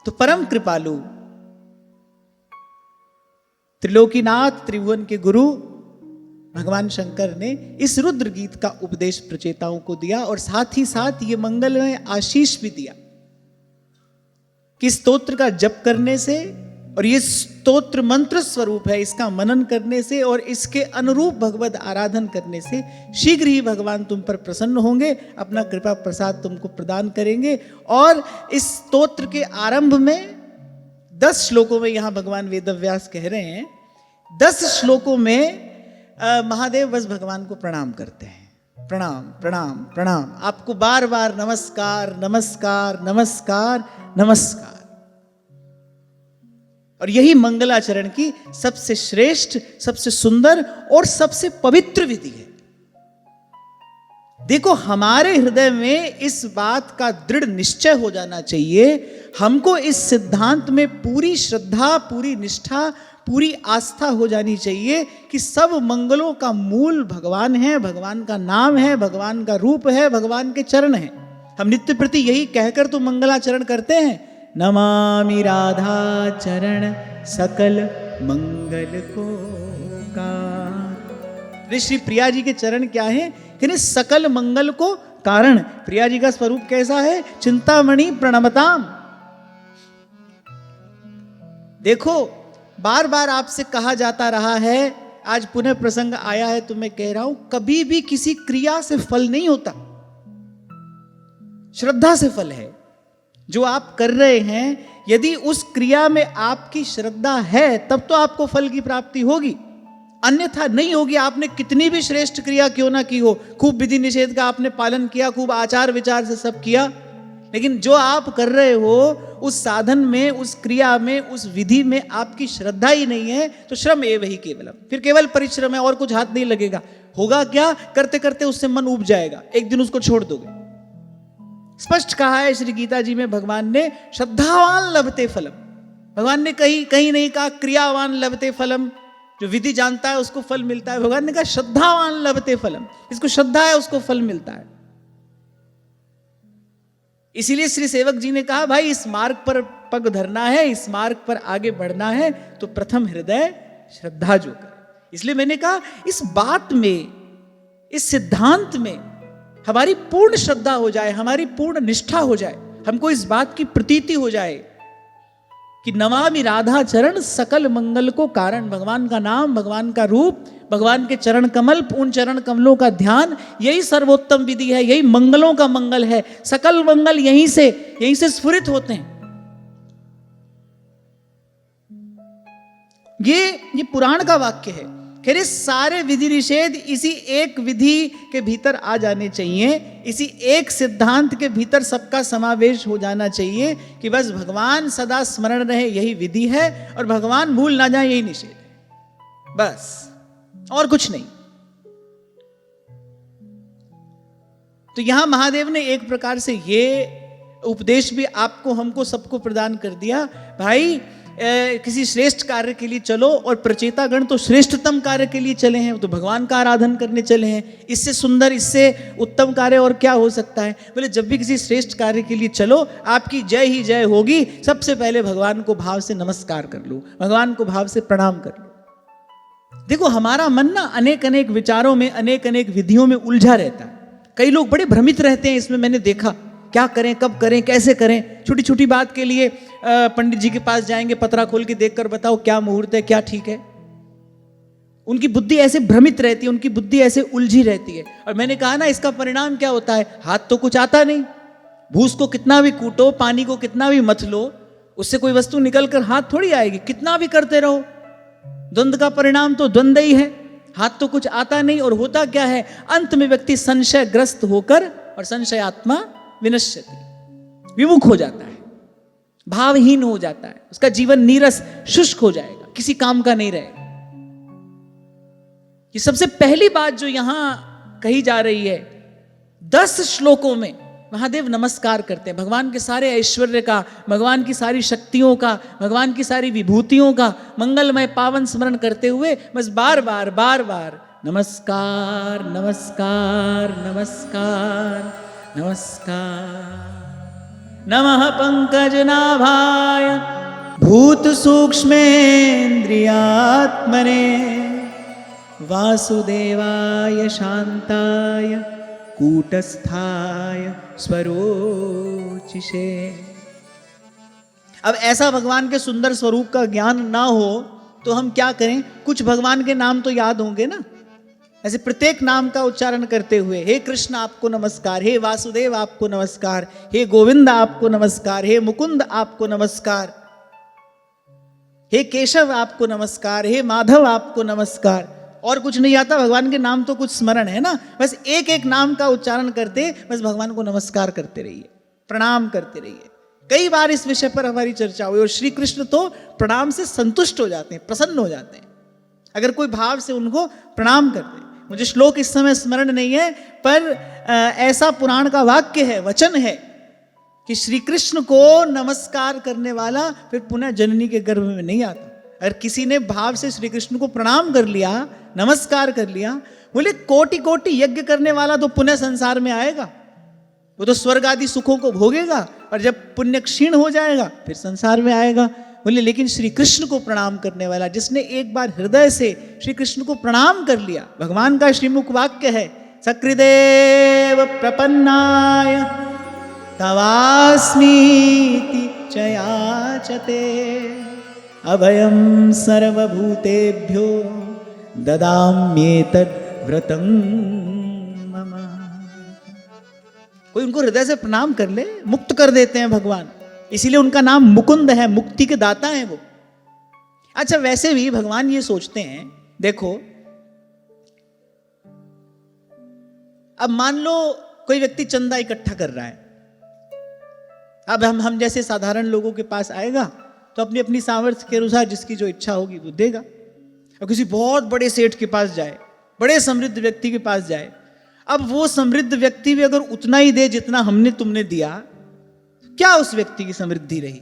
तो परम कृपालु त्रिलोकीनाथ त्रिभुवन के गुरु भगवान शंकर ने इस रुद्र गीत का उपदेश प्रचेताओं को दिया और साथ ही साथ ये मंगलमय आशीष भी दिया कि स्तोत्र का जप करने से, और ये स्तोत्र मंत्र स्वरूप है, इसका मनन करने से और इसके अनुरूप भगवत आराधन करने से शीघ्र ही भगवान तुम पर प्रसन्न होंगे, अपना कृपा प्रसाद तुमको प्रदान करेंगे। और इस स्तोत्र के आरंभ में 10 श्लोकों में यहां भगवान वेदव्यास कह रहे हैं, 10 श्लोकों में महादेव बस भगवान को प्रणाम करते हैं। प्रणाम प्रणाम प्रणाम, आपको बार बार नमस्कार नमस्कार नमस्कार नमस्कार। और यही मंगलाचरण की सबसे श्रेष्ठ, सबसे सुंदर और सबसे पवित्र विधि है। देखो, हमारे हृदय में इस बात का दृढ़ निश्चय हो जाना चाहिए, हमको इस सिद्धांत में पूरी श्रद्धा, पूरी निष्ठा, पूरी आस्था हो जानी चाहिए कि सब मंगलों का मूल भगवान है, भगवान का नाम है, भगवान का रूप है, भगवान के चरण है। हम नित्य प्रति यही कहकर तो मंगलाचरण करते हैं, नमामि राधा चरण सकल मंगल को का। श्री प्रिया जी के चरण क्या है? कि सकल मंगल को कारण। प्रिया जी का स्वरूप कैसा है? चिंतामणि प्रणमताम। देखो, बार बार आपसे कहा जाता रहा है, आज पुनः प्रसंग आया है तो मैं कह रहा हूं, कभी भी किसी क्रिया से फल नहीं होता, श्रद्धा से फल है। जो आप कर रहे हैं, यदि उस क्रिया में आपकी श्रद्धा है तब तो आपको फल की प्राप्ति होगी, अन्यथा नहीं होगी। आपने कितनी भी श्रेष्ठ क्रिया क्यों ना की हो, खूब विधि निषेध का आपने पालन किया, खूब आचार विचार से सब किया, लेकिन जो आप कर रहे हो उस साधन में, उस क्रिया में, उस विधि में आपकी श्रद्धा ही नहीं है, तो श्रम एव ही केवलम, फिर केवल परिश्रम है और कुछ हाथ नहीं लगेगा। होगा क्या? करते करते उससे मन उब जाएगा, एक दिन उसको छोड़ दोगे। स्पष्ट कहा है श्री गीता जी में भगवान ने, श्रद्धावान लभते फलम। भगवान ने कहीं नहीं कहा क्रियावान लभते फलम, जो विधि जानता है उसको फल मिलता है। भगवान ने कहा श्रद्धावान लभते फलम, इसको श्रद्धा है उसको फल मिलता है। इसीलिए श्री सेवक जी ने कहा, भाई इस मार्ग पर पग धरना है, इस मार्ग पर आगे बढ़ना है तो प्रथम हृदय श्रद्धा जो कर। इसलिए मैंने कहा इस बात में, इस सिद्धांत में हमारी पूर्ण श्रद्धा हो जाए, हमारी पूर्ण निष्ठा हो जाए, हमको इस बात की प्रतीति हो जाए कि नमामि राधा चरण सकल मंगल को कारण। भगवान का नाम, भगवान का रूप, भगवान के चरण कमल, उन चरण कमलों का ध्यान, यही सर्वोत्तम विधि है, यही मंगलों का मंगल है। सकल मंगल यहीं से स्फुरित होते हैं। ये पुराण का वाक्य है। खैर सारे विधि निषेध इसी एक विधि के भीतर आ जाने चाहिए, इसी एक सिद्धांत के भीतर सबका समावेश हो जाना चाहिए कि बस भगवान सदा स्मरण रहे, यही विधि है, और भगवान भूल ना जाए, यही निषेध है, बस और कुछ नहीं। तो यहां महादेव ने एक प्रकार से ये उपदेश भी आपको, हमको, सबको प्रदान कर दिया, भाई किसी श्रेष्ठ कार्य के लिए चलो, और प्रचेतागण तो श्रेष्ठतम कार्य के लिए चले हैं, तो भगवान का आराधन करने चले हैं। इससे सुंदर, इससे उत्तम कार्य और क्या हो सकता है? बोले जब भी किसी श्रेष्ठ कार्य के लिए चलो, आपकी जय ही जय होगी। सबसे पहले भगवान को भाव से नमस्कार कर लो, भगवान को भाव से प्रणाम कर लो। देखो, हमारा मन ना अनेक अनेक विचारों में, अनेक अनेक विधियों में उलझा रहता है। कई लोग बड़े भ्रमित रहते हैं इसमें, मैंने देखा, क्या करें, कब करें, कैसे करें। छोटी छोटी बात के लिए पंडित जी के पास जाएंगे, पतरा खोल के देखकर बताओ क्या मुहूर्त है, क्या ठीक है। उनकी बुद्धि ऐसे भ्रमित रहती है, उनकी बुद्धि ऐसे उलझी रहती है। और मैंने कहा ना, इसका परिणाम क्या होता है? हाथ तो कुछ आता नहीं, भूस को कितना भी कूटो, पानी को कितना भी मथ लो, उससे कोई वस्तु निकल कर हाथ थोड़ी आएगी, कितना भी करते रहो। द्वंद्व का परिणाम तो द्वंद्व ही है, हाथ तो कुछ आता नहीं। और होता क्या है? अंत में व्यक्ति संशयग्रस्त होकर, और संशयात्मा विनश्यति, विमुख हो जाता है, भावहीन हो जाता है, उसका जीवन नीरस, शुष्क हो जाएगा, किसी काम का नहीं रहेगा। ये सबसे पहली बात जो यहां कही जा रही है, 10 श्लोकों में महादेव नमस्कार करते हैं भगवान के सारे ऐश्वर्य का, भगवान की सारी शक्तियों का, भगवान की सारी विभूतियों का मंगलमय पावन स्मरण करते हुए बस बार बार बार बार नमस्कार नमस्कार नमस्कार नमस्कार। नमः पंकजनाभाय भूत सूक्ष्मेन्द्रियात्मने वासुदेवाय शांताय कूटस्थाय स्वरोचिषे। अब ऐसा भगवान के सुंदर स्वरूप का ज्ञान ना हो तो हम क्या करें? कुछ भगवान के नाम तो याद होंगे ना, ऐसे प्रत्येक नाम का उच्चारण करते हुए, हे कृष्ण आपको नमस्कार, हे वासुदेव आपको नमस्कार, हे गोविंद आपको नमस्कार, हे मुकुंद आपको नमस्कार, हे केशव आपको नमस्कार, हे माधव आपको नमस्कार। और कुछ नहीं आता, भगवान के नाम तो कुछ स्मरण है ना, बस एक एक नाम का उच्चारण करते बस भगवान को नमस्कार करते रहिए, प्रणाम करते रहिए। कई बार इस विषय पर हमारी चर्चा हुई और श्री कृष्ण तो प्रणाम से संतुष्ट हो जाते हैं, प्रसन्न हो जाते हैं अगर कोई भाव से उनको प्रणाम करते। मुझे श्लोक इस समय स्मरण नहीं है, पर ऐसा पुराण का वाक्य है, वचन है कि श्री कृष्ण को नमस्कार करने वाला फिर पुनः जननी के गर्भ में नहीं आता। अगर किसी ने भाव से श्री कृष्ण को प्रणाम कर लिया, नमस्कार कर लिया, बोले कोटि कोटि यज्ञ करने वाला तो पुनः संसार में आएगा, वो तो स्वर्ग आदि सुखों को भोगेगा, और जब पुण्य क्षीण हो जाएगा फिर संसार में आएगा। बोले लेकिन श्री कृष्ण को प्रणाम करने वाला, जिसने एक बार हृदय से श्री कृष्ण को प्रणाम कर लिया, भगवान का श्रीमुख वाक्य है, सकृदेव प्रपन्नाय तवास्मीति च याचते अभयं सर्वभूतेभ्यो ददाम्येतद् व्रतं मम। कोई उनको हृदय से प्रणाम कर ले, मुक्त कर देते हैं भगवान, इसीलिए उनका नाम मुकुंद है, मुक्ति के दाता है वो। अच्छा, वैसे भी भगवान ये सोचते हैं, देखो अब मान लो कोई व्यक्ति चंदा इकट्ठा कर रहा है, अब हम जैसे साधारण लोगों के पास आएगा तो अपनी अपनी सामर्थ्य के अनुसार जिसकी जो इच्छा होगी वो देगा। और किसी बहुत बड़े सेठ के पास जाए, बड़े समृद्ध व्यक्ति के पास जाए, अब वो समृद्ध व्यक्ति भी अगर उतना ही दे जितना हमने तुमने दिया, क्या उस व्यक्ति की समृद्धि रही,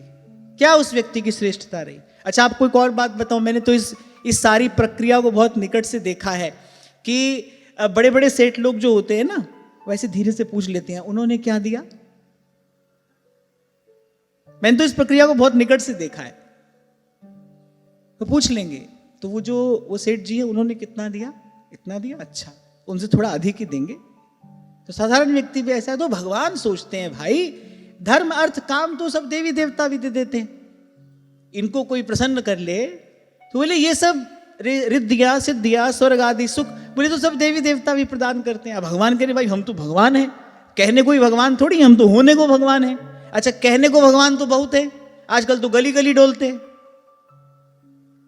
क्या उस व्यक्ति की श्रेष्ठता रही? अच्छा, आपको एक और बात बताऊं, मैंने तो इस सारी प्रक्रिया को बहुत निकट से देखा है कि बड़े बड़े सेठ लोग जो होते हैं ना, वैसे धीरे से पूछ लेते हैं उन्होंने क्या दिया। मैंने तो इस प्रक्रिया को बहुत निकट से देखा है। तो पूछ लेंगे तो वो सेठ जी है, उन्होंने कितना दिया? इतना दिया, अच्छा उनसे थोड़ा अधिक ही देंगे। तो साधारण व्यक्ति भी ऐसा है। तो भगवान सोचते हैं भाई धर्म अर्थ काम तो सब देवी देवता भी दे देते हैं, इनको कोई प्रसन्न कर ले तो बोले ये सब रिद्धिया सिद्धिया स्वर्ग आदि सुख बोले तो सब देवी देवता भी प्रदान करते हैं। भगवान कह रहे भाई हम तो भगवान हैं, कहने को ही भगवान थोड़ी, हम तो होने को भगवान हैं। अच्छा, कहने को भगवान तो बहुत है, आजकल तो गली गली डोलते हैं।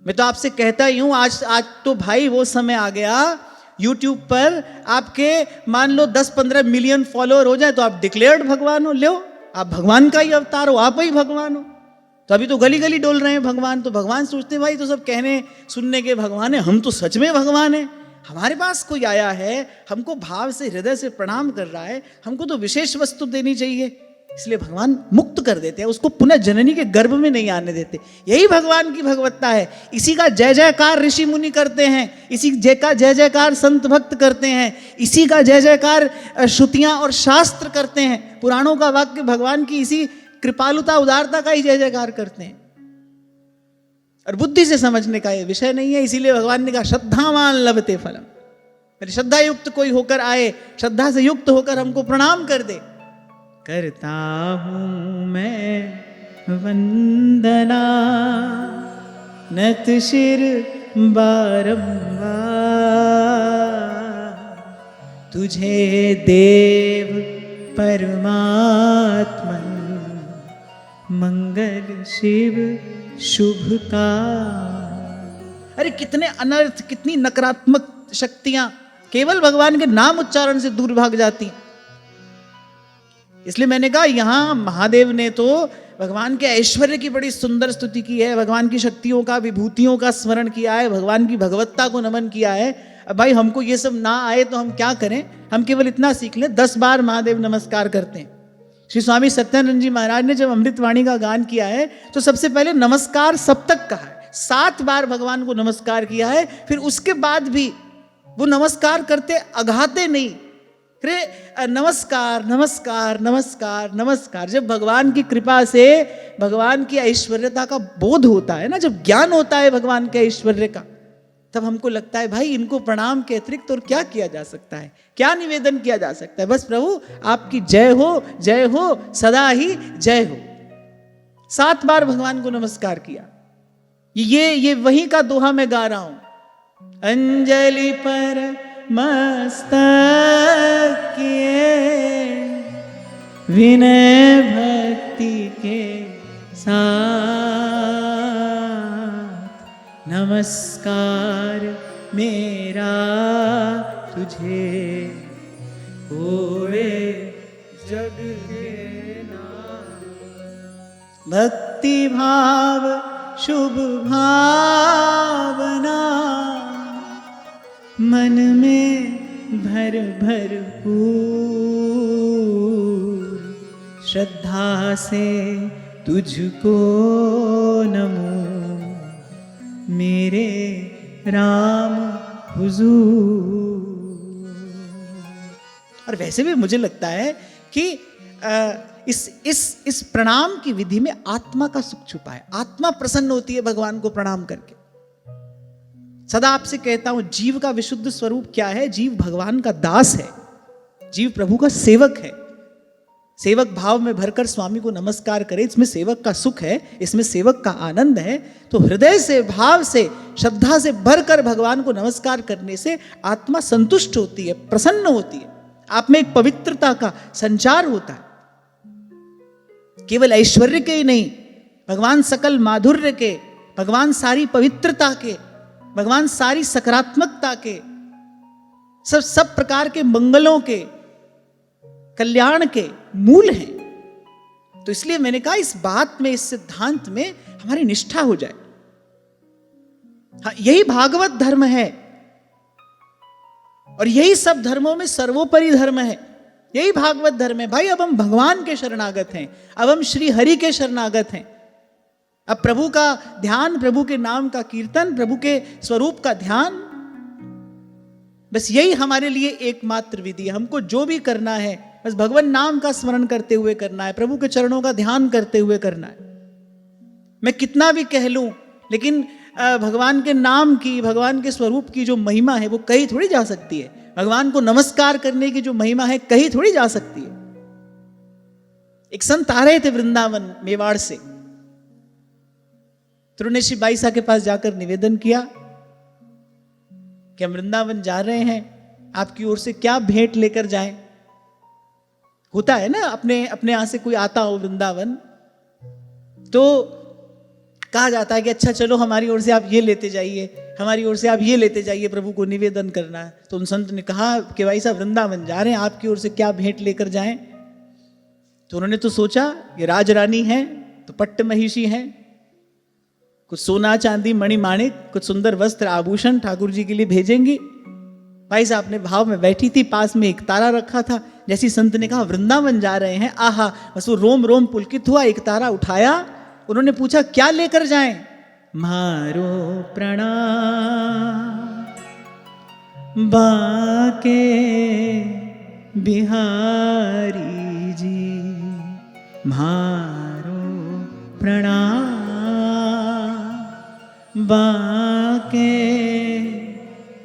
मैं तो आपसे कहता ही हूं, आज तो भाई वो समय आ गया, YouTube पर आपके मान लो 10-15 मिलियन फॉलोअर हो जाए तो आप डिक्लेयर्ड भगवान हो, लो आप भगवान का ही अवतार हो, आप ही भगवान हो। तो अभी तो गली गली डोल रहे हैं भगवान। तो भगवान सोचते हैं भाई तो सब कहने सुनने के भगवान है, हम तो सच में भगवान है। हमारे पास कोई आया है, हमको भाव से हृदय से प्रणाम कर रहा है, हमको तो विशेष वस्तु देनी चाहिए, इसलिए भगवान मुक्त कर देते हैं, उसको पुनः जननी के गर्भ में नहीं आने देते। यही भगवान की भगवत्ता है। इसी का जय जयकार ऋषि मुनि करते हैं, इसी का जय जयकार संत भक्त करते हैं, इसी का जय जयकार श्रुतियां और शास्त्र करते हैं। पुराणों का वाक्य भगवान की इसी कृपालुता उदारता का ही जय जयकार करते हैं। और बुद्धि से समझने का ये विषय नहीं है, इसीलिए भगवान ने कहा श्रद्धावान लभते फलम। मेरे श्रद्धा युक्त कोई होकर आए, श्रद्धा से युक्त होकर हमको प्रणाम कर दे। करता हूं मैं वंदना नत शिर बारंबार, तुझे देव परमात्मन मंगल शिव शुभ का। अरे कितने अनर्थ, कितनी नकारात्मक शक्तियां केवल भगवान के नाम उच्चारण से दूर भाग जाती हैं। इसलिए मैंने कहा यहां महादेव ने तो भगवान के ऐश्वर्य की बड़ी सुंदर स्तुति की है, भगवान की शक्तियों का, विभूतियों का स्मरण किया है, भगवान की भगवत्ता को नमन किया है। अब भाई हमको ये सब ना आए तो हम क्या करें? हम केवल इतना सीख लें, 10 बार महादेव नमस्कार करते हैं। श्री स्वामी सत्यानंद जी महाराज ने जब अमृतवाणी का गान किया है तो सबसे पहले नमस्कार सप्तक कहा है, 7 बार भगवान को नमस्कार किया है। फिर उसके बाद भी वो नमस्कार करते अघाते नहीं, अरे नमस्कार नमस्कार नमस्कार नमस्कार। जब भगवान की कृपा से भगवान की ऐश्वर्यता का बोध होता है ना, जब ज्ञान होता है भगवान के ऐश्वर्य का, तब हमको लगता है भाई इनको प्रणाम के अतिरिक्त और क्या किया जा सकता है, क्या निवेदन किया जा सकता है। बस प्रभु आपकी जय हो सदा ही जय हो। 7 बार भगवान को नमस्कार किया। ये वही का दोहा मैं गा रहा हूं। अंजलि पर मस्तक किए विनय भक्ति के साथ, नमस्कार मेरा तुझे होए जग के नाथ। भक्ति भाव शुभ भावना मन में भर श्रद्धा से तुझको नमो मेरे राम हुजूर। और वैसे भी मुझे लगता है कि इस प्रणाम की विधि में आत्मा का सुख छुपा है। आत्मा प्रसन्न होती है भगवान को प्रणाम करके। सदा आपसे कहता हूं, जीव का विशुद्ध स्वरूप क्या है? जीव भगवान का दास है, जीव प्रभु का सेवक है। सेवक भाव में भरकर स्वामी को नमस्कार करे, इसमें सेवक का सुख है, इसमें सेवक का आनंद है। तो हृदय से, भाव से, श्रद्धा से भरकर भगवान को नमस्कार करने से आत्मा संतुष्ट होती है, प्रसन्न होती है। आप में एक पवित्रता का संचार होता है। केवल ऐश्वर्य के ही नहीं, भगवान सकल माधुर्य के, भगवान सारी पवित्रता के, भगवान सारी सकारात्मकता के, सब प्रकार के मंगलों के, कल्याण के मूल हैं। तो इसलिए मैंने कहा इस बात में, इस सिद्धांत में हमारी निष्ठा हो जाए। हाँ, यही भागवत धर्म है और यही सब धर्मों में सर्वोपरि धर्म है। यही भागवत धर्म है भाई। अब हम भगवान के शरणागत हैं, अब हम श्री हरि के शरणागत हैं। अब प्रभु का ध्यान, प्रभु के नाम का कीर्तन, प्रभु के स्वरूप का ध्यान, बस यही हमारे लिए एकमात्र विधि है। हमको जो भी करना है बस भगवान नाम का स्मरण करते हुए करना है, प्रभु के चरणों का ध्यान करते हुए करना है। मैं कितना भी कह लूं, लेकिन भगवान के नाम की, भगवान के स्वरूप की जो महिमा है वो कहीं थोड़ी जा सकती है। भगवान को नमस्कार करने की जो महिमा है कहीं थोड़ी जा सकती है। एक संत आ रहे थे वृंदावन मेवाड़ से, त्रिनेशी बाई साहब के पास जाकर निवेदन किया कि हम वृंदावन जा रहे हैं, आपकी ओर से क्या भेंट लेकर जाएं। होता है ना, अपने यहां से कोई आता हो वृंदावन तो कहा जाता है कि अच्छा चलो हमारी ओर से आप ये लेते जाइए, हमारी ओर से आप ये लेते जाइए, प्रभु को निवेदन करना है। तो उन संत ने कहा कि भाई साहब वृंदावन जा रहे हैं, आपकी ओर से क्या भेंट लेकर जाएं। तो उन्होंने तो सोचा ये राज रानी है तो पट्ट महिषी है, कुछ सोना चांदी मणि माणिक, कुछ सुंदर वस्त्र आभूषण ठाकुर जी के लिए भेजेंगी। भाई साहब अपने भाव में बैठी थी, पास में एक तारा रखा था। जैसी संत ने कहा वृंदावन जा रहे हैं, आहा, बस वो रोम रोम पुलकित हुआ। एक तारा उठाया, उन्होंने पूछा क्या लेकर जाएं। मारो प्रणाम बाके बिहारी जी, मारो प्रणाम बाके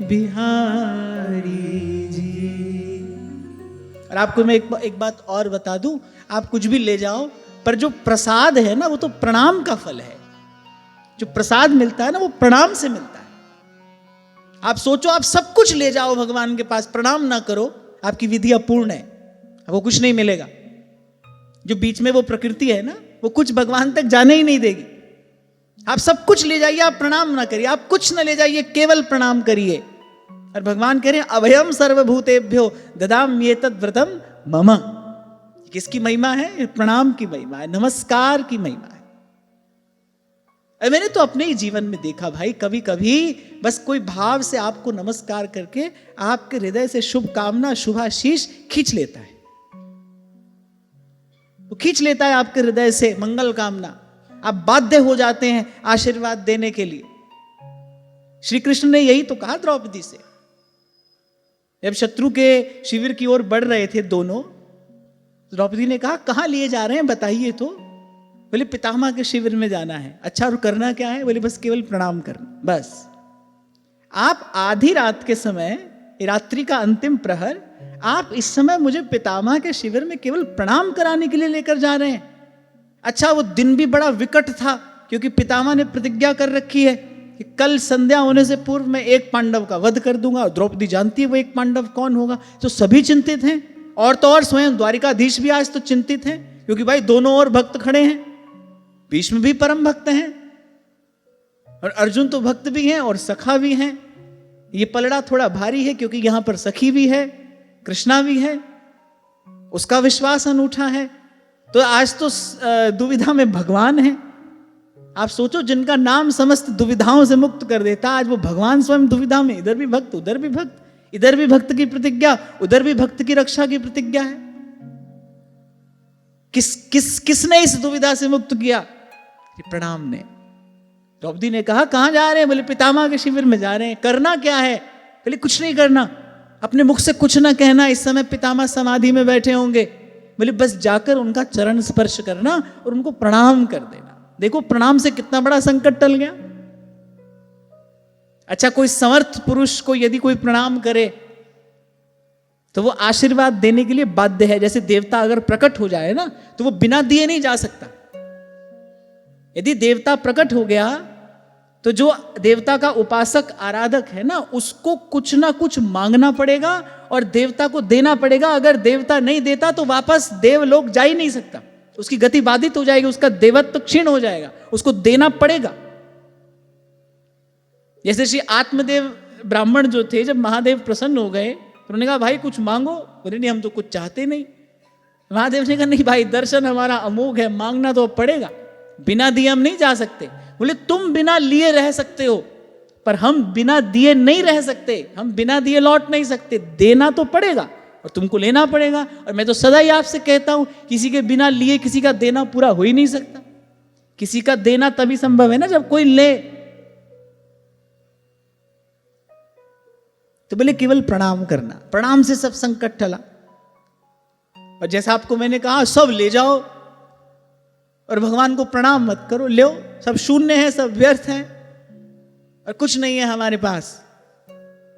बिहारी जी। और आपको मैं एक बात और बता दूं, आप कुछ भी ले जाओ पर जो प्रसाद है ना वो तो प्रणाम का फल है। जो प्रसाद मिलता है ना वो प्रणाम से मिलता है। आप सोचो आप सब कुछ ले जाओ भगवान के पास, प्रणाम ना करो, आपकी विधि अपूर्ण है, आपको कुछ नहीं मिलेगा। जो बीच में वो प्रकृति है ना वो कुछ भगवान तक जाने ही नहीं देगी। आप सब कुछ ले जाइए, आप प्रणाम ना करिए, आप कुछ न ले जाइए, केवल प्रणाम करिए। और भगवान कह रहे हैं अभयम सर्वभूतेभ्यो ददाम्येतद् व्रतम मम। किसकी महिमा है? प्रणाम की महिमा है, नमस्कार की महिमा है। मैंने तो अपने ही जीवन में देखा भाई, कभी कभी बस कोई भाव से आपको नमस्कार करके आपके हृदय से शुभकामना, शुभाशीष खींच लेता है। वो खींच लेता है आपके हृदय से मंगल कामना। आप बाध्य हो जाते हैं आशीर्वाद देने के लिए। श्री कृष्ण ने यही तो कहा द्रौपदी से जब शत्रु के शिविर की ओर बढ़ रहे थे दोनों, द्रौपदी ने कहा कहाँ लिए जा रहे हैं बताइए तो। बोले पितामह के शिविर में जाना है। अच्छा और करना क्या है? बोले बस केवल प्रणाम करना, बस। आप आधी रात के समय, रात्रि का अंतिम प्रहर, आप इस समय मुझे पितामह के शिविर में केवल प्रणाम कराने के लिए लेकर जा रहे हैं। अच्छा वो दिन भी बड़ा विकट था, क्योंकि पितामह ने प्रतिज्ञा कर रखी है कि कल संध्या होने से पूर्व मैं एक पांडव का वध कर दूंगा। और द्रौपदी जानती है वो एक पांडव कौन होगा। तो सभी चिंतित हैं, और तो और स्वयं द्वारिकाधीश भी आज तो चिंतित हैं, क्योंकि भाई दोनों ओर भक्त खड़े हैं। भीष्म भी परम भक्त हैं, और अर्जुन तो भक्त भी हैं और सखा भी हैं। ये पलड़ा थोड़ा भारी है, क्योंकि यहां पर सखी भी है, कृष्णा भी है, उसका विश्वास अनूठा है। तो आज तो दुविधा में भगवान है। आप सोचो, जिनका नाम समस्त दुविधाओं से मुक्त कर देता, आज वो भगवान स्वयं दुविधा में। इधर भी भक्त, उधर भी भक्त, इधर भी भक्त की प्रतिज्ञा, उधर भी भक्त की रक्षा की प्रतिज्ञा है। किसने इस दुविधा से मुक्त किया? प्रणाम ने। द्रौपदी ने कहा कहां जा रहे हैं? बोले पितामह के शिविर में जा रहे हैं। करना क्या है? बोले कुछ नहीं करना, अपने मुख से कुछ ना कहना, इस समय पितामह समाधि में बैठे होंगे। बोले बस जाकर उनका चरण स्पर्श करना और उनको प्रणाम कर देना। देखो प्रणाम से कितना बड़ा संकट टल गया। अच्छा कोई समर्थ पुरुष को यदि कोई प्रणाम करे तो वो आशीर्वाद देने के लिए बाध्य है। जैसे देवता अगर प्रकट हो जाए ना, तो वो बिना दिए नहीं जा सकता। यदि देवता प्रकट हो गया तो जो देवता का उपासक आराधक है ना, उसको कुछ ना कुछ मांगना पड़ेगा और देवता को देना पड़ेगा। अगर देवता नहीं देता तो वापस देवलोक जा ही नहीं सकता, उसकी गति बाधित हो जाएगी, उसका देवत्व क्षीण हो जाएगा, उसको देना पड़ेगा। जैसे श्री आत्मदेव ब्राह्मण जो थे, जब महादेव प्रसन्न हो गए तो उन्होंने कहा भाई कुछ मांगो। बोले नहीं हम तो कुछ चाहते नहीं। महादेव ने कहा नहीं भाई, दर्शन हमारा अमोघ है, मांगना तो पड़ेगा, बिना दिए हम नहीं जा सकते। बोले तुम बिना लिए रह सकते हो, पर हम बिना दिए नहीं रह सकते, हम बिना दिए लौट नहीं सकते, देना तो पड़ेगा और तुमको लेना पड़ेगा। और मैं तो सदा ही आपसे कहता हूं, किसी के बिना लिए किसी का देना पूरा हो ही नहीं सकता। किसी का देना तभी संभव है ना जब कोई ले। तो बोले केवल प्रणाम करना, प्रणाम से सब संकट टला। और जैसा आपको मैंने कहा, सब ले जाओ और भगवान को प्रणाम मत करो, लो, सब शून्य है, सब व्यर्थ है और कुछ नहीं है हमारे पास।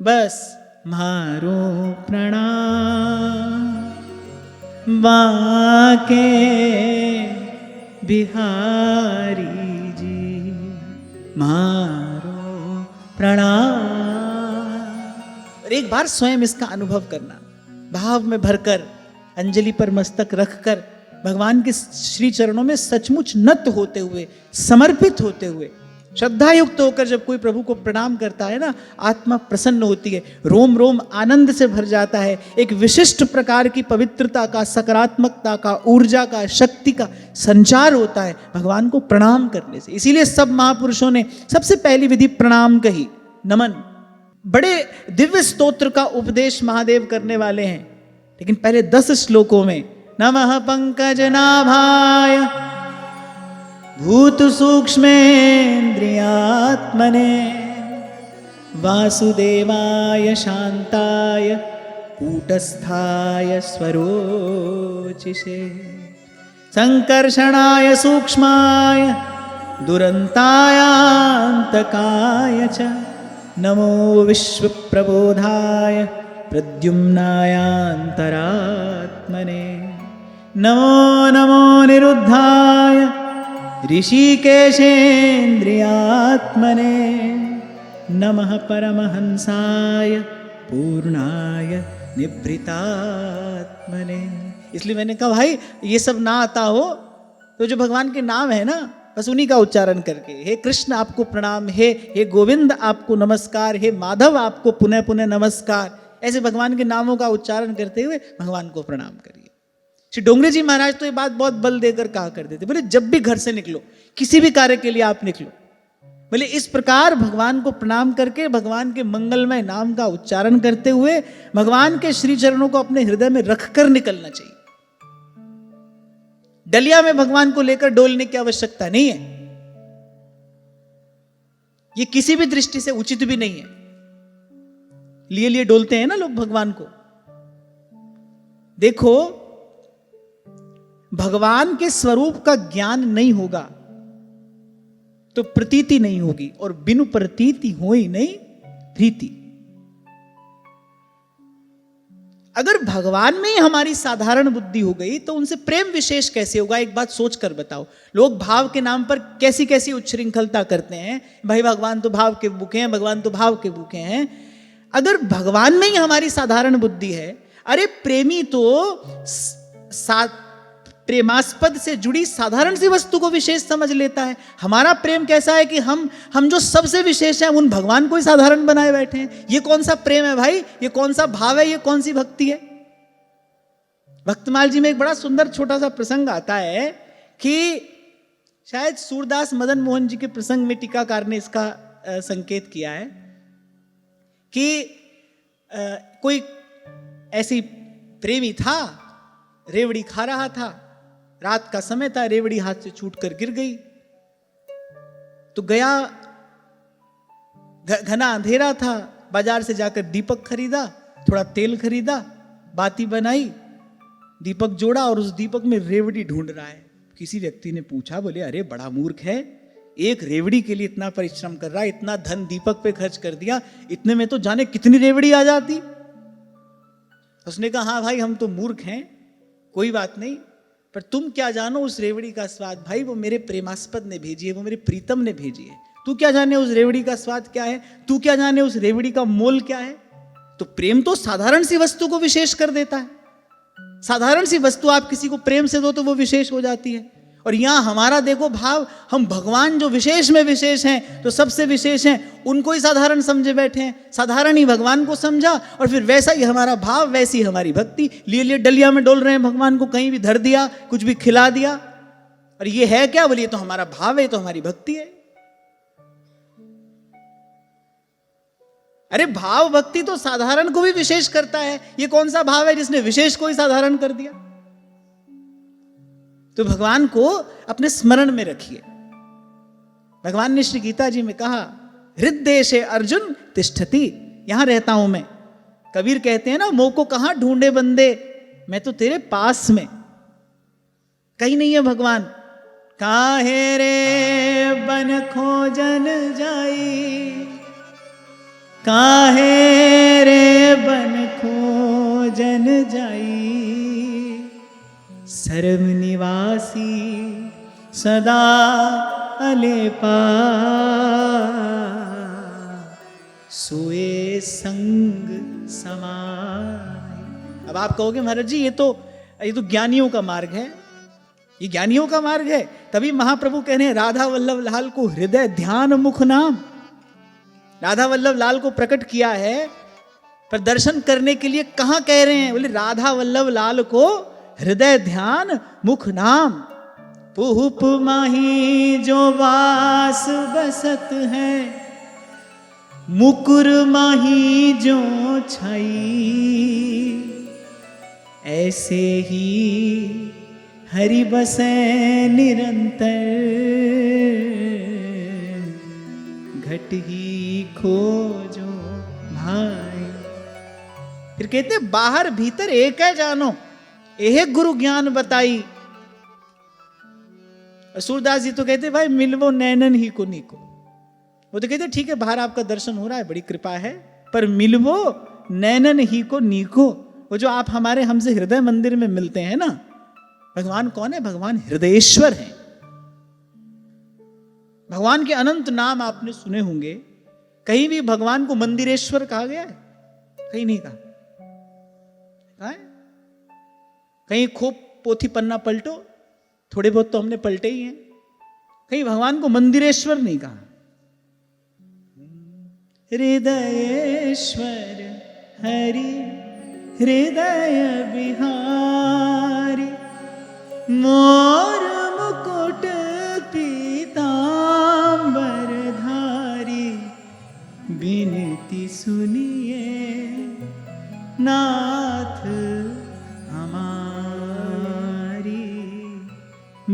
बस मारो प्रणाम बाके बिहारी जी, मारो प्रणाम। और एक बार स्वयं इसका अनुभव करना, भाव में भरकर, अंजलि पर मस्तक रखकर, भगवान के श्री चरणों में सचमुच नत होते हुए, समर्पित होते हुए, श्रद्धा युक्त होकर जब कोई प्रभु को प्रणाम करता है ना, आत्मा प्रसन्न होती है, रोम रोम आनंद से भर जाता है। एक विशिष्ट प्रकार की पवित्रता का, सकारात्मकता का, ऊर्जा का, शक्ति का संचार होता है भगवान को प्रणाम करने से। इसीलिए सब महापुरुषों ने सबसे पहली विधि प्रणाम कही, नमन। बड़े दिव्य स्तोत्र का उपदेश महादेव करने वाले हैं, लेकिन पहले 10 श्लोकों में नमः पंकजनाभाय भूत सूक्ष्मेन्द्रियात्मने वासुदेवाय शांताय कूटस्थाय स्वरोचिषे संकर्षणाय सूक्ष्माय दुरंतायान्तकाय च नमो विश्वप्रबोधाय प्रद्युम्नायान्तरात्मने नमो नमो निरुद्धाय ऋषिकेशेन्द्रियात्मने नमः परमहंसाय पूर्णाय निभृतात्मने। इसलिए मैंने कहा भाई ये सब ना आता हो तो जो भगवान के नाम है ना, बस उन्हीं का उच्चारण करके, हे कृष्ण आपको प्रणाम, हे गोविंद आपको नमस्कार, हे माधव आपको पुनः पुनः नमस्कार, ऐसे भगवान के नामों का उच्चारण करते हुए भगवान को प्रणाम करिए। श्री डोंगरे जी महाराज तो ये बात बहुत बल देकर कहा करते थे, बोले जब भी घर से निकलो, किसी भी कार्य के लिए आप निकलो, बोले इस प्रकार भगवान को प्रणाम करके, भगवान के मंगलमय नाम का उच्चारण करते हुए, भगवान के श्री चरणों को अपने हृदय में रखकर निकलना चाहिए। डलिया में भगवान को लेकर डोलने की आवश्यकता नहीं है, ये किसी भी दृष्टि से उचित भी नहीं है। लिए लिए डोलते हैं ना लोग भगवान को। देखो, भगवान के स्वरूप का ज्ञान नहीं होगा तो प्रतीति नहीं होगी, और बिनु प्रतीति हो ही नहीं प्रीति। अगर भगवान में ही हमारी साधारण बुद्धि हो गई तो उनसे प्रेम विशेष कैसे होगा? एक बात सोच कर बताओ। लोग भाव के नाम पर कैसी कैसी उच्छृंखलता करते हैं, भाई भगवान तो भाव के भूखे हैं, भगवान तो भाव के भूखे हैं। अगर भगवान में ही हमारी साधारण बुद्धि है, अरे प्रेमी तो प्रेमास्पद से जुड़ी साधारण सी वस्तु को विशेष समझ लेता है। हमारा प्रेम कैसा है कि हम जो सबसे विशेष हैं उन भगवान को ही साधारण बनाए बैठे हैं। ये कौन सा प्रेम है भाई? ये कौन सा भाव है? ये कौन सी भक्ति है? भक्तमाल जी में एक बड़ा सुंदर छोटा सा प्रसंग आता है कि शायद सूरदास मदन मोहन जी के प्रसंग में टीकाकार ने इसका संकेत किया है कि कोई ऐसी प्रेमी था, रेवड़ी खा रहा था, रात का समय था, रेवड़ी हाथ से छूटकर गिर गई। तो गया, घना अंधेरा था, बाजार से जाकर दीपक खरीदा, थोड़ा तेल खरीदा, बाती बनाई, दीपक जोड़ा और उस दीपक में रेवड़ी ढूंढ रहा है। किसी व्यक्ति ने पूछा, बोले अरे बड़ा मूर्ख है, एक रेवड़ी के लिए इतना परिश्रम कर रहा है, इतना धन दीपक पे खर्च कर दिया, इतने में तो जाने कितनी रेवड़ी आ जाती। उसने कहा हाँ भाई, हम तो मूर्ख हैं, कोई बात नहीं, पर तुम क्या जानो उस रेवड़ी का स्वाद? भाई वो मेरे प्रेमास्पद ने भेजी है, वो मेरे प्रीतम ने भेजी है। तू क्या जाने उस रेवड़ी का स्वाद क्या है? तू क्या जाने उस रेवड़ी का मोल क्या है? तो प्रेम तो साधारण सी वस्तु को विशेष कर देता है। साधारण सी वस्तु आप किसी को प्रेम से दो तो वो विशेष हो जाती है। और यहां हमारा देखो भाव, हम भगवान जो विशेष में विशेष हैं, तो सबसे विशेष हैं, उनको ही साधारण समझे बैठे हैं। साधारण ही भगवान को समझा और फिर वैसा ही हमारा भाव, वैसी हमारी भक्ति। लिए लिए डलिया में डोल रहे हैं भगवान को, कहीं भी धर दिया, कुछ भी खिला दिया। और ये है क्या? बोलिए तो हमारा भाव है, तो हमारी भक्ति है। अरे भाव भक्ति तो साधारण को भी विशेष करता है। ये कौन सा भाव है जिसने विशेष को ही साधारण कर दिया? तो भगवान को अपने स्मरण में रखिए। भगवान ने श्री गीता जी में कहा, हृदय अर्जुन तिष्ठति, यहां रहता हूं मैं। कबीर कहते हैं ना, मोह को कहां ढूंढे बंदे, मैं तो तेरे पास में। कहीं नहीं है भगवान। काहे रे बन खोजन जाई, काहे रे बन खोजन जाई, सर्व निवासी सदा अलेपा, सोए संग समाय। अब आप कहोगे महाराज जी ये तो ज्ञानियों का मार्ग है, ये ज्ञानियों का मार्ग है। तभी महाप्रभु कह रहे हैं राधा वल्लभ लाल को हृदय ध्यान मुख नाम। राधा वल्लभ लाल को प्रकट किया है, पर दर्शन करने के लिए कहां कह रहे हैं? बोले राधा वल्लभ लाल को हृदय ध्यान मुख नाम। पुहुप माही जो वास बसत है, मुकुर माही जो छाई, ऐसे ही हरि बसे निरंतर, घट ही खोजो भाई। फिर कहते बाहर भीतर एक है जानो, एक गुरु ज्ञान बताई। सूरदास जी तो कहते भाई मिलवो नैनन ही को नीको। वो तो कहते ठीक है बाहर आपका दर्शन हो रहा है, बड़ी कृपा है, पर मिलवो नैनन ही को नीको। वो जो आप हमारे हमसे हृदय मंदिर में मिलते हैं ना, भगवान कौन है? भगवान हृदयेश्वर है। भगवान के अनंत नाम आपने सुने होंगे, कहीं भी भगवान को मंदिरेश्वर कहा गया है? कहीं नहीं कहा है? कहीं खूब पोथी पन्ना पलटो, थोड़े बहुत तो हमने पलटे ही हैं, कहीं भगवान को मंदिरेश्वर नहीं कहा। हृदयेश्वर हरि हृदय बिहारी, मोर मुकुट पीतांबर धारी, बिनती सुनिए नाथ हमारी,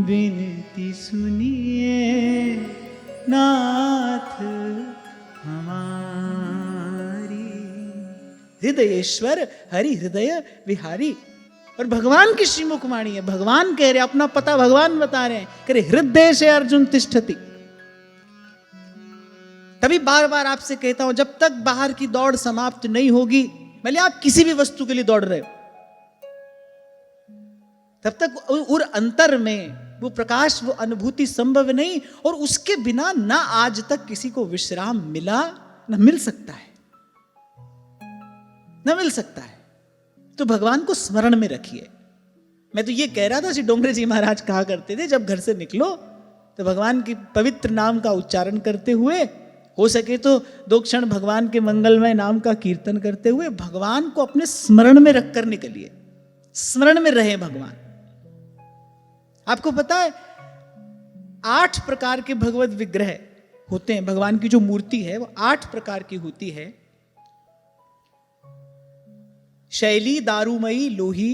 बिनती सुनिए नाथ हमारी। हृदयेश्वर हरि हृदय विहारी। और भगवान की श्रीमुख वाणी है, भगवान कह रहे, अपना पता भगवान बता रहे हैं, कह रहे हृदय से अर्जुन तिष्ठति। तभी बार बार आपसे कहता हूं, जब तक बाहर की दौड़ समाप्त नहीं होगी, भले आप किसी भी वस्तु के लिए दौड़ रहे हो, तब तक उर अंतर में वो प्रकाश, वो अनुभूति संभव नहीं। और उसके बिना ना आज तक किसी को विश्राम मिला, ना मिल सकता है, ना मिल सकता है। तो भगवान को स्मरण में रखिए। मैं तो ये कह रहा था, श्री डोंगरे जी महाराज कहा करते थे, जब घर से निकलो तो भगवान की पवित्र नाम का उच्चारण करते हुए, हो सके तो 2 क्षण भगवान के मंगलमय नाम का कीर्तन करते हुए भगवान को अपने स्मरण में रखकर निकलिए। स्मरण में रहे भगवान। आपको पता है 8 प्रकार के भगवत विग्रह होते हैं। भगवान की जो मूर्ति है वो 8 प्रकार की होती है। शैली, दारूमयी, लोही,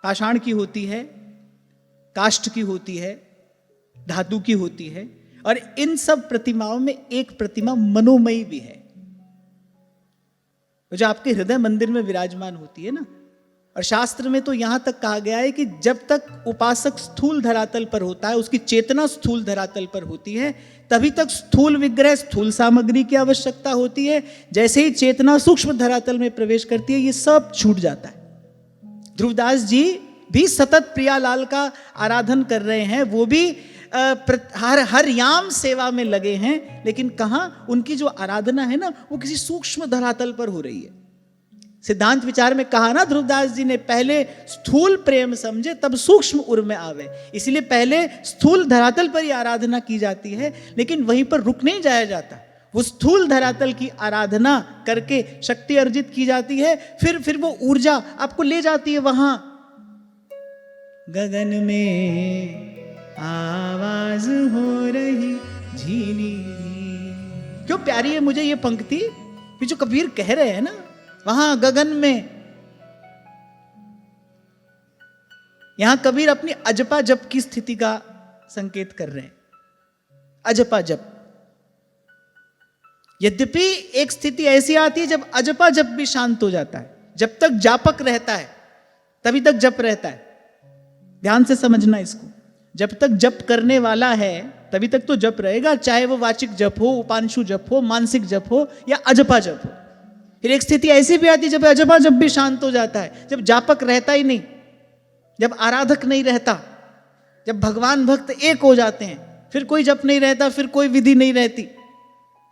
पाषाण की होती है, काष्ठ की होती है, धातु की होती है। और इन सब प्रतिमाओं में एक प्रतिमा मनोमयी भी है, जो आपके हृदय मंदिर में विराजमान होती है ना। और शास्त्र में तो यहां तक कहा गया है कि जब तक उपासक स्थूल धरातल पर होता है, उसकी चेतना स्थूल धरातल पर होती है, तभी तक स्थूल विग्रह, स्थूल सामग्री की आवश्यकता होती है। जैसे ही चेतना सूक्ष्म धरातल में प्रवेश करती है, ये सब छूट जाता है। ध्रुवदास जी भी सतत प्रियालाल का आराधन कर रहे हैं, वो भी हर याम सेवा में लगे हैं, लेकिन कहां उनकी जो आराधना है ना, वो किसी सूक्ष्म धरातल पर हो रही है। सिद्धांत विचार में कहा ना ध्रुवदास जी ने, पहले स्थूल प्रेम समझे तब सूक्ष्म उर में आवे। इसलिए पहले स्थूल धरातल पर ही आराधना की जाती है, लेकिन वहीं पर रुक नहीं जाया जाता। वो स्थूल धरातल की आराधना करके शक्ति अर्जित की जाती है, फिर वो ऊर्जा आपको ले जाती है वहां। गगन में आवाज हो रही झीनी। क्यों प्यारी है मुझे ये पंक्ति, जो कबीर कह रहे हैं ना, वहां गगन में। यहां कबीर अपनी अजपा जप की स्थिति का संकेत कर रहे हैं। अजपा जप, यद्यपि एक स्थिति ऐसी आती है जब अजपा जप भी शांत हो जाता है। जब तक जापक रहता है तभी तक जप रहता है। ध्यान से समझना इसको। जब तक जप करने वाला है तभी तक तो जप रहेगा, चाहे वो वाचिक जप हो, उपांशु जप हो, मानसिक जप हो या अजपा जप हो। फिर एक स्थिति ऐसी भी आती है जब अजपा जप भी शांत हो जाता है, जब जापक रहता ही नहीं, जब आराधक नहीं रहता, जब भगवान भक्त एक हो जाते हैं, फिर कोई जप नहीं रहता, फिर कोई विधि नहीं रहती।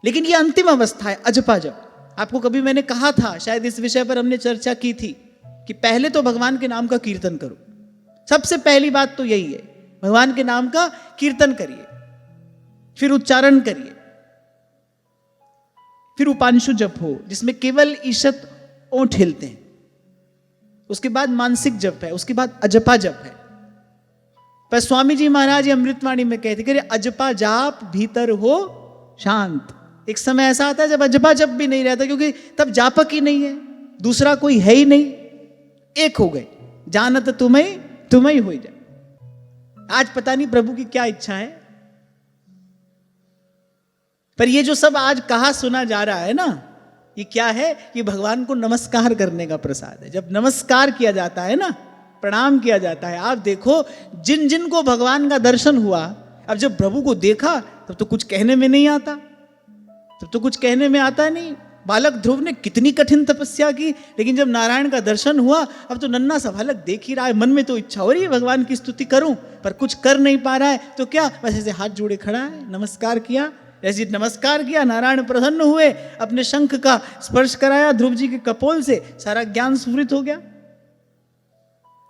लेकिन ये अंतिम अवस्था है अजपा जप। आपको कभी मैंने कहा था, शायद इस विषय पर हमने चर्चा की थी, कि पहले तो भगवान के नाम का कीर्तन करो। सबसे पहली बात तो यही है, भगवान के नाम का कीर्तन करिए, फिर उच्चारण करिए, फिर उपांशु जप हो जिसमें केवल ईशत ओंठ हिलते हैं, उसके बाद मानसिक जप है, उसके बाद अजपा जप है। पर स्वामी जी महाराज ये अमृतवाणी में कहते कि अजपा जाप भीतर हो शांत। एक समय ऐसा आता है जब अजपा जप भी नहीं रहता, क्योंकि तब जापक ही नहीं है, दूसरा कोई है ही नहीं, एक हो गए, जानत तुम्हें ही हो जाए। आज पता नहीं प्रभु की क्या इच्छा है, पर ये जो सब आज कहा सुना जा रहा है ना, ये क्या है? ये भगवान को नमस्कार करने का प्रसाद है। जब नमस्कार किया जाता है ना, प्रणाम किया जाता है, आप देखो जिन जिन को भगवान का दर्शन हुआ, अब जब प्रभु को देखा तब तो कुछ कहने में नहीं आता, तब तो कुछ कहने में आता नहीं। बालक ध्रुव ने कितनी कठिन तपस्या की, लेकिन जब नारायण का दर्शन हुआ, अब तो नन्ना सा बालक देख ही रहा है, मन में तो इच्छा हो रही है भगवान की स्तुति करूं, पर कुछ कर नहीं पा रहा है, तो क्या बस ऐसे हाथ जोड़े खड़ा है, नमस्कार किया। जैसे नमस्कार किया, नारायण प्रसन्न हुए, अपने शंख का स्पर्श कराया ध्रुव जी के कपोल से, सारा ज्ञान स्फुरित हो गया।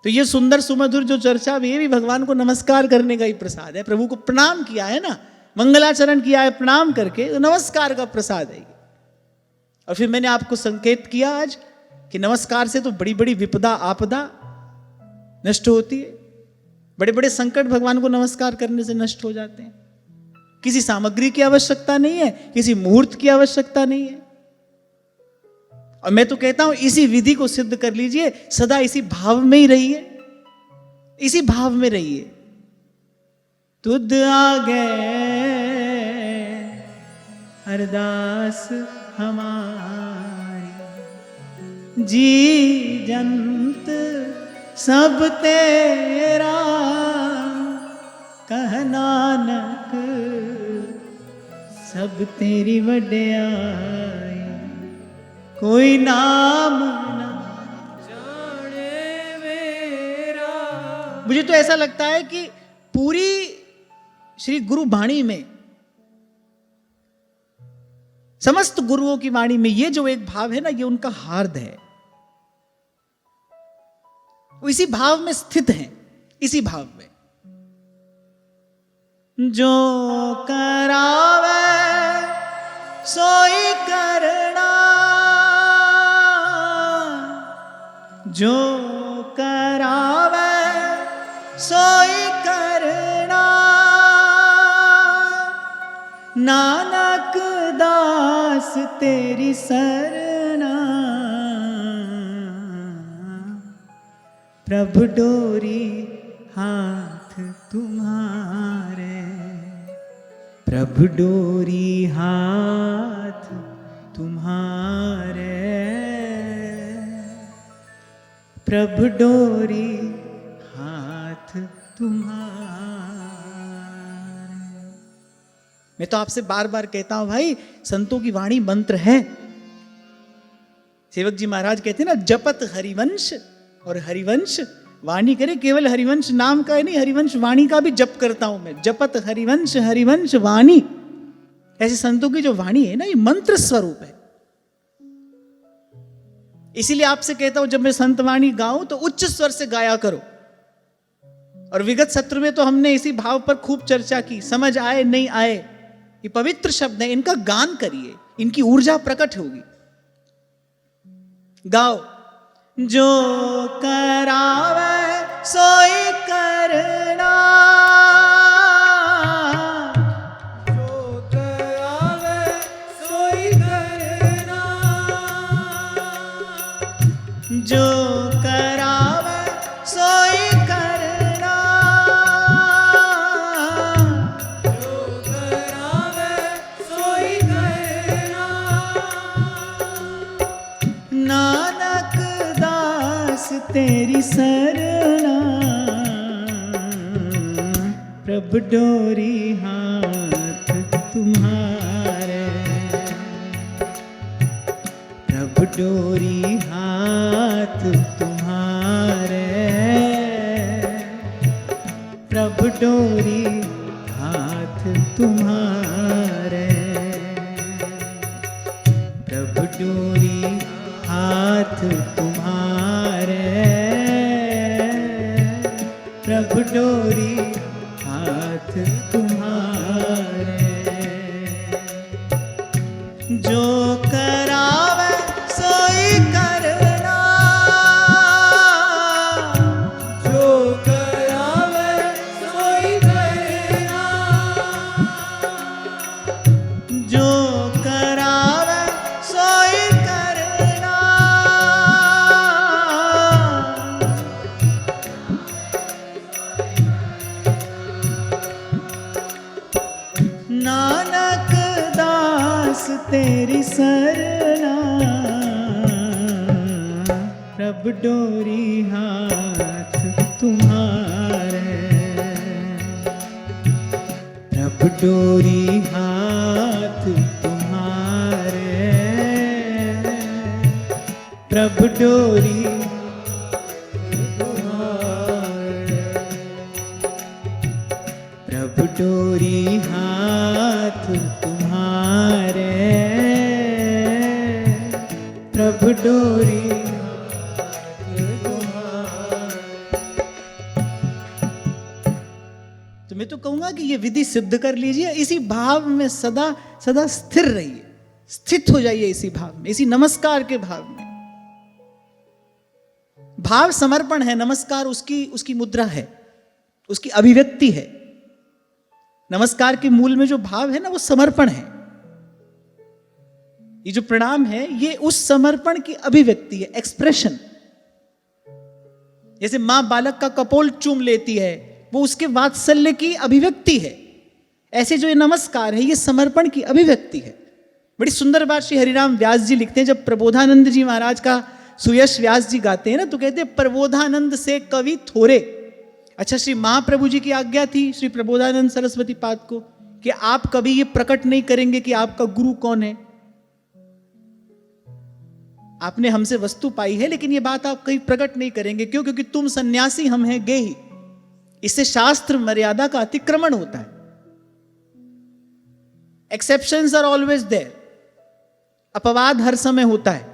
तो ये सुंदर सुमधुर जो चर्चा भी, ये भी भगवान को नमस्कार करने का ही प्रसाद है। प्रभु को प्रणाम किया है ना, मंगलाचरण किया है प्रणाम करके, तो नमस्कार का प्रसाद है। और फिर मैंने आपको संकेत किया आज कि नमस्कार से तो बड़ी बड़ी विपदा आपदा नष्ट होती है, बड़े बड़े संकट भगवान को नमस्कार करने से नष्ट हो जाते हैं। किसी सामग्री की आवश्यकता नहीं है, किसी मुहूर्त की आवश्यकता नहीं है। और मैं तो कहता हूं इसी विधि को सिद्ध कर लीजिए, सदा इसी भाव में ही रहिए, इसी भाव में रहिए। तुद आगे अरदास हमारी, जी जंत सब तेरा, कह नानक सब तेरी वड्याई, कोई नाम ना जाने मेरा। मुझे तो ऐसा लगता है कि पूरी श्री गुरु वाणी में, समस्त गुरुओं की वाणी में ये जो एक भाव है ना, ये उनका हार्द है। वो इसी भाव में स्थित हैं, इसी भाव में। जो करावे सोई करना, जो करावे सोई करना, नानक दास तेरी सरना। प्रभु डोरी हाथ तुम्हारे, प्रभु डोरी हाथ तुम्हारे, प्रभु डोरी हाथ तुम्हारे। मैं तो आपसे बार बार कहता हूं भाई, संतों की वाणी मंत्र है। सेवक जी महाराज कहते हैं ना, जपत हरिवंश, और हरिवंश वाणी करे, केवल हरिवंश नाम का है नहीं, हरिवंश वाणी का भी जप करता हूं मैं। जपत हरिवंश, हरिवंश वाणी। ऐसे संतों की जो वाणी है ना, ये मंत्र स्वरूप है। इसीलिए आपसे कहता हूं, जब मैं संत वाणी गाऊं तो उच्च स्वर से गाया करो। और विगत सत्र में तो हमने इसी भाव पर खूब चर्चा की। समझ आए नहीं आए, ये पवित्र शब्द है, इनका गान करिए, इनकी ऊर्जा प्रकट होगी। गाओ। जो करावे सोई करना, जो करावे सोई करना, जो करावे सोई करना, जो करावे सोई करना, नानक दास तेरी सरना। प्रभु डोरी हाथ तुम्हारे, प्रभु डोरी हाथ तुम्हारे, प्रभु डोरी हाथ तुम्हारे, प्रभु डोरी हाथ तुम्हारे, प्रभु डोरी हाथ तुम्हारे। जो करावे सोई करना, जो करावे सोई करना, जो करावे सोई करना, नानक दास तेरी सरना। प्रभु डोरी हाथ तुम्हारे, प्रभु डोरी हाथ तुम्हारे, प्रभु डोरी तुम्हारे, प्रभु डोरी हाथ तुम्हारे, प्रभु डोरी तुम्हारे। तो मैं तो कहूंगा कि ये विधि सिद्ध कर लीजिए, इसी भाव में सदा सदा स्थिर रहिए, स्थित हो जाइए इसी भाव में, इसी नमस्कार के भाव में। भाव समर्पण है, नमस्कार उसकी मुद्रा है, उसकी अभिव्यक्ति है। नमस्कार के मूल में जो भाव है ना, वो समर्पण है। ये जो प्रणाम है, ये उस समर्पण की अभिव्यक्ति है, एक्सप्रेशन। जैसे मां बालक का कपोल चूम लेती है, वो उसके वात्सल्य की अभिव्यक्ति है। ऐसे जो ये नमस्कार है, ये समर्पण की अभिव्यक्ति है। बड़ी सुंदर बात श्री हरिराम व्यास जी लिखते हैं, जब प्रबोधानंद जी महाराज का सुयश व्यास जी गाते हैं ना, तो कहते हैं प्रबोधानंद से कवि थोरे। अच्छा, श्री महाप्रभु जी की आज्ञा थी श्री प्रबोधानंद सरस्वती पाद को कि आप कभी ये प्रकट नहीं करेंगे कि आपका गुरु कौन है। आपने हमसे वस्तु पाई है, लेकिन ये बात आप कहीं प्रकट नहीं करेंगे। क्यों? क्योंकि तुम सन्यासी, हम हैं गेही। इससे शास्त्र मर्यादा का अतिक्रमण होता है। Exceptions are always there. अपवाद हर समय होता है।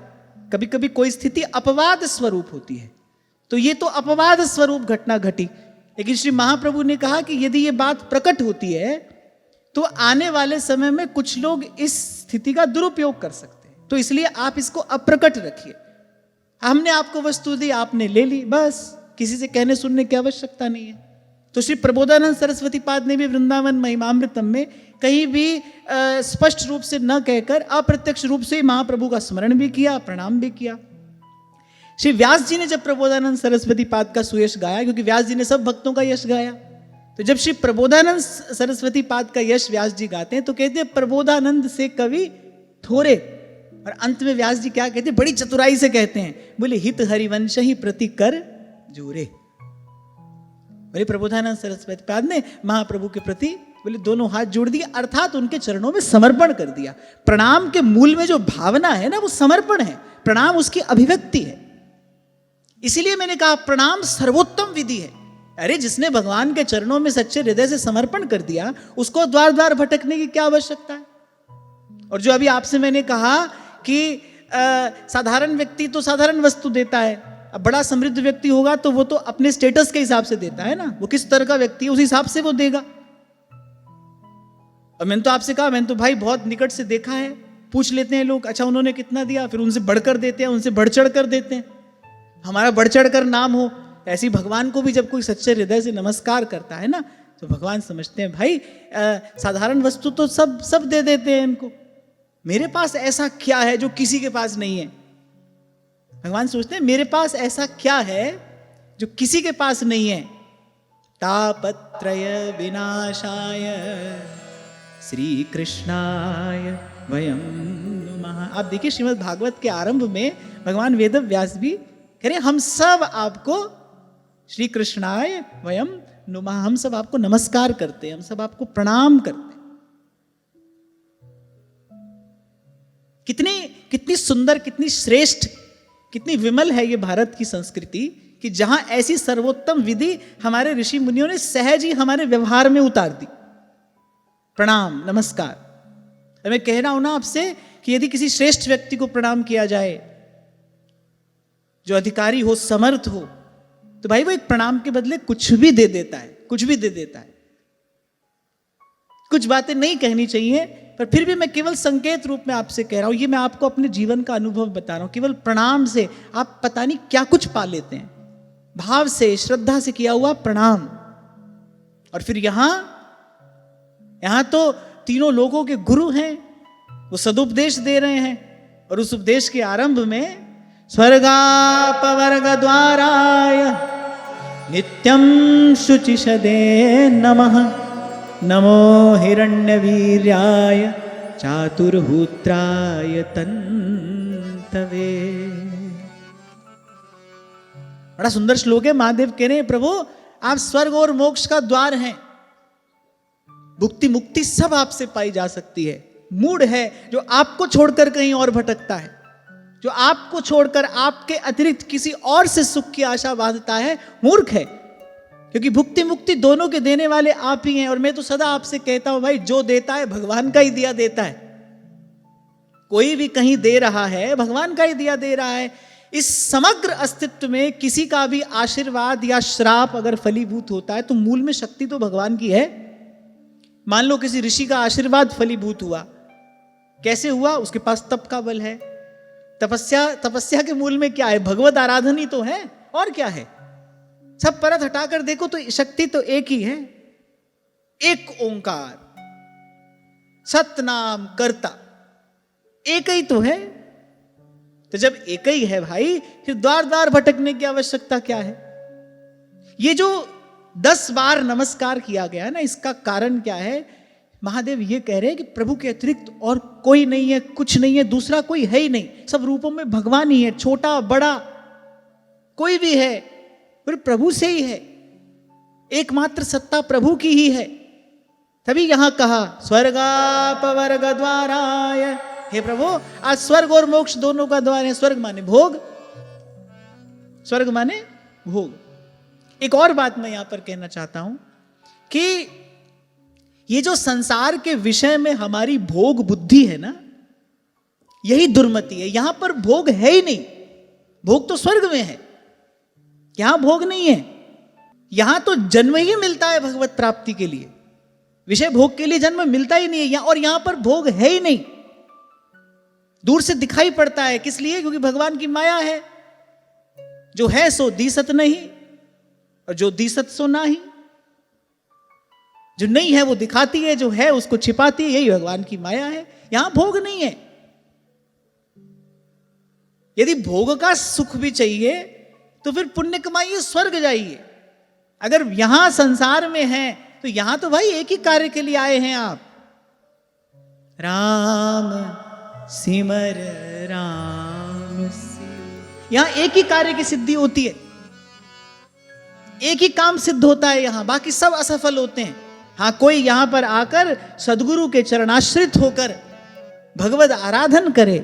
कभी कभी कोई स्थिति अपवाद स्वरूप होती है, तो ये तो अपवाद स्वरूप घटना घटी। लेकिन श्री महाप्रभु ने कहा कि यदि ये बात प्रकट होती है तो आने वाले समय में कुछ लोग इस स्थिति का दुरुपयोग कर सकते हैं, तो इसलिए आप इसको अप्रकट रखिए। हमने आपको वस्तु दी, आपने ले ली, बस। किसी से कहने सुनने की आवश्यकता नहीं है। तो श्री प्रबोधानंद सरस्वती पाद ने भी वृंदावन महिमामृतम में कहीं भी स्पष्ट रूप से न कहकर अप्रत्यक्ष रूप से महाप्रभु का स्मरण भी किया, प्रणाम भी किया। श्री व्यास जी ने जब प्रबोधानंद सरस्वती पाद का सुयश गाया, क्योंकि व्यास जी ने सब भक्तों का यश गाया, तो जब श्री प्रबोधानंद सरस्वती पाद का यश व्यास जी गाते हैं तो कहते हैं प्रबोधानंद से कवि थोरे। और अंत में व्यास जी क्या कहते हैं, बड़ी चतुराई से कहते हैं, बोले हित हरिवंश ही प्रति कर जोरे। बोले प्रबोधानंद सरस्वती पाद ने महाप्रभु के प्रति बोले दोनों हाथ जोड़ दिए, अर्थात उनके चरणों में समर्पण कर दिया। प्रणाम के मूल में जो भावना है ना, वो समर्पण है। प्रणाम उसकी अभिव्यक्ति है। इसीलिए मैंने कहा प्रणाम सर्वोत्तम विधि है। अरे जिसने भगवान के चरणों में सच्चे हृदय से समर्पण कर दिया, उसको द्वार द्वार भटकने की क्या आवश्यकता है। और जो अभी आपसे मैंने कहा कि साधारण व्यक्ति तो साधारण वस्तु देता है, अब बड़ा समृद्ध व्यक्ति होगा तो वो तो अपने स्टेटस के हिसाब से देता है ना, वो किस तरह का व्यक्ति है उस हिसाब से वो देगा। और मैंने तो आपसे कहा, मैंने तो भाई बहुत निकट से देखा है, पूछ लेते हैं लोग, अच्छा उन्होंने कितना दिया, फिर उनसे बढ़कर देते हैं, उनसे बढ़ चढ़ कर देते हैं। हमारा बढ़ चढ़ कर नाम हो। ऐसी भगवान को भी जब कोई सच्चे हृदय से नमस्कार करता है ना, तो भगवान समझते हैं भाई साधारण वस्तु तो सब दे देते हैं इनको, मेरे पास ऐसा क्या है जो किसी के पास नहीं है। भगवान सोचते हैं मेरे पास ऐसा क्या है जो किसी के पास नहीं है। तापत्रय विनाशाय श्री कृष्णाय वयम नुमः। आप देखिए श्रीमद् भागवत के आरंभ में भगवान वेद व्यास भी कह रहे हम सब आपको श्री कृष्णाय वयम नुमः, हम सब आपको नमस्कार करते हैं, हम सब आपको प्रणाम करते हैं। कितनी सुंदर, कितनी श्रेष्ठ, कितनी विमल है ये भारत की संस्कृति कि जहां ऐसी सर्वोत्तम विधि हमारे ऋषि मुनियों ने सहज ही हमारे व्यवहार में उतार दी। प्रणाम, नमस्कार। मैं कह रहा हूं ना आपसे कि यदि किसी श्रेष्ठ व्यक्ति को प्रणाम किया जाए, जो अधिकारी हो, समर्थ हो, तो भाई वो एक प्रणाम के बदले कुछ भी दे देता है, कुछ भी दे देता है। कुछ बातें नहीं कहनी चाहिए, पर फिर भी मैं केवल संकेत रूप में आपसे कह रहा हूं। ये मैं आपको अपने जीवन का अनुभव बता रहा हूं। केवल प्रणाम से आप पता नहीं क्या कुछ पा लेते हैं। भाव से, श्रद्धा से किया हुआ प्रणाम। और फिर यहां तो तीनों लोगों के गुरु हैं, वो सदुपदेश दे रहे हैं। और उस उपदेश के आरंभ में स्वर्गापवर्ग द्वाराय नित्यं शुचिषदे नमः, नमो हिरण्यवीर्याय चातुर्हूत्राय तन्तवे। बड़ा सुंदर श्लोक है। महादेव कह रहे हैं प्रभु आप स्वर्ग और मोक्ष का द्वार हैं, भुक्ति मुक्ति सब आपसे पाई जा सकती है। मूढ़ है जो आपको छोड़कर कहीं और भटकता है, जो आपको छोड़कर आपके अतिरिक्त किसी और से सुख की आशा बांधता है, मूर्ख है। क्योंकि भुक्ति मुक्ति दोनों के देने वाले आप ही हैं। और मैं तो सदा आपसे कहता हूं भाई, जो देता है भगवान का ही दिया देता है। कोई भी कहीं दे रहा है, भगवान का ही दिया दे रहा है। इस समग्र अस्तित्व में किसी का भी आशीर्वाद या श्राप अगर फलीभूत होता है तो मूल में शक्ति तो भगवान की है। मान लो किसी ऋषि का आशीर्वाद फलीभूत हुआ, कैसे हुआ? उसके पास तप का बल है। तपस्या के मूल में क्या है? भगवत आराधन ही तो है, और क्या है? सब परत हटाकर देखो तो शक्ति तो एक ही है, एक ओंकार, सतनाम कर्ता, एक ही तो है। तो जब एक ही है भाई, फिर द्वार द्वार भटकने की आवश्यकता क्या है? ये जो 10 बार नमस्कार किया गया ना, इसका कारण क्या है? महादेव ये कह रहे हैं कि प्रभु के अतिरिक्त और कोई नहीं है, कुछ नहीं है, दूसरा कोई है ही नहीं, सब रूपों में भगवान ही है, छोटा बड़ा कोई भी है फिर प्रभु से ही है, एकमात्र सत्ता प्रभु की ही है। तभी यहां कहा स्वर्गापवर्ग द्वाराय, हे प्रभु आज स्वर्ग और मोक्ष दोनों का द्वार है। स्वर्ग माने भोग, स्वर्ग माने भोग। एक और बात मैं यहां पर कहना चाहता हूं कि ये जो संसार के विषय में हमारी भोग बुद्धि है ना, यही दुर्मति है। यहां पर भोग है ही नहीं, भोग तो स्वर्ग में है, यहां भोग नहीं है। यहां तो जन्म ही मिलता है भगवत प्राप्ति के लिए, विषय भोग के लिए जन्म मिलता ही नहीं है और यहां पर भोग है ही नहीं। दूर से दिखाई पड़ता है, किस लिए? क्योंकि भगवान की माया है। जो है सो दिसत नहीं और जो दिसत सो नाही। जो नहीं है वो दिखाती है, जो है उसको छिपाती है, यही भगवान की माया है। यहां भोग नहीं है। यदि भोग का सुख भी चाहिए तो फिर पुण्य कमाइए, स्वर्ग जाइए। अगर यहां संसार में है तो यहां तो भाई एक ही कार्य के लिए आए हैं आप, राम सिमर राम सिमर। यहां एक ही कार्य की सिद्धि होती है, एक ही काम सिद्ध होता है यहां, बाकी सब असफल होते हैं। हाँ, कोई यहां पर आकर सदगुरु के चरणाश्रित होकर भगवत आराधन करे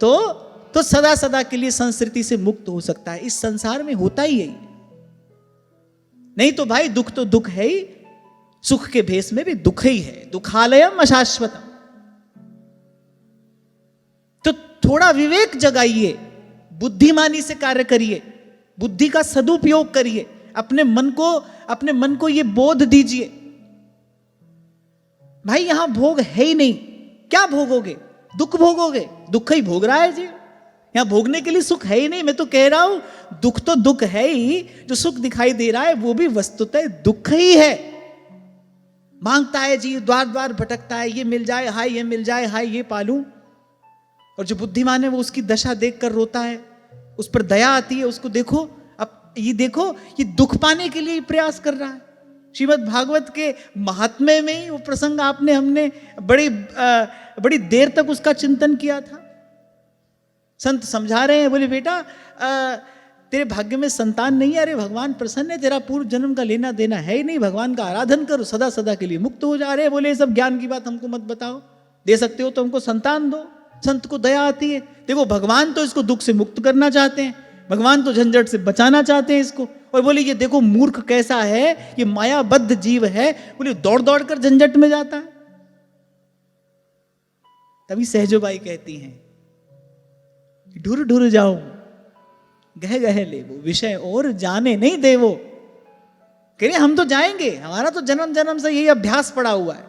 तो सदा सदा के लिए संस्कृति से मुक्त हो सकता है। इस संसार में होता ही यही, नहीं तो भाई दुख तो दुख है ही, सुख के भेष में भी दुख ही है। दुखालयम अशाश्वतम। तो थोड़ा विवेक जगाइए, बुद्धिमानी से कार्य करिए, बुद्धि का सदुपयोग करिए, अपने मन को यह बोध दीजिए भाई यहां भोग है ही नहीं। क्या भोगोगे? दुख भोगोगे, दुख ही भोग रहा है जी। यहां भोगने के लिए सुख है ही नहीं। मैं तो कह रहा हूं दुख तो दुख है ही, जो सुख दिखाई दे रहा है वो भी वस्तुतः दुख ही है। मांगता है जी, द्वार द्वार भटकता है, ये मिल जाए हाय, ये मिल जाए हाय, ये पालूं। और जो बुद्धिमान है वो उसकी दशा देखकर रोता है, उस पर दया आती है, उसको देखो, अब ये देखो, ये दुख पाने के लिए प्रयास कर रहा है। श्रीमद् भागवत के महात्म्य में ही वो प्रसंग हमने बड़ी देर तक उसका चिंतन किया था। संत समझा रहे हैं, बोले बेटा तेरे भाग्य में संतान नहीं है, अरे भगवान प्रसन्न है, तेरा पूर्व जन्म का लेना देना है ही नहीं, भगवान का आराधन करो, सदा सदा के लिए मुक्त हो जा रहे हैं। बोले ये सब ज्ञान की बात हमको मत बताओ, दे सकते हो तो हमको संतान दो। संत को दया आती है, देखो भगवान तो इसको दुख से मुक्त करना चाहते हैं, भगवान तो झंझट से बचाना चाहते हैं इसको। और बोले ये देखो मूर्ख कैसा है, ये मायाबद्ध जीव है, बोले दौड़ दौड़ कर झंझट में जाता है। तभी सहजोबाई कहती हैं, ढुर ढुर जाओ गह गह ले वो, विषय और जाने नहीं दे वो। कह रहे हम तो जाएंगे, हमारा तो जन्म जन्म से यही अभ्यास पड़ा हुआ है।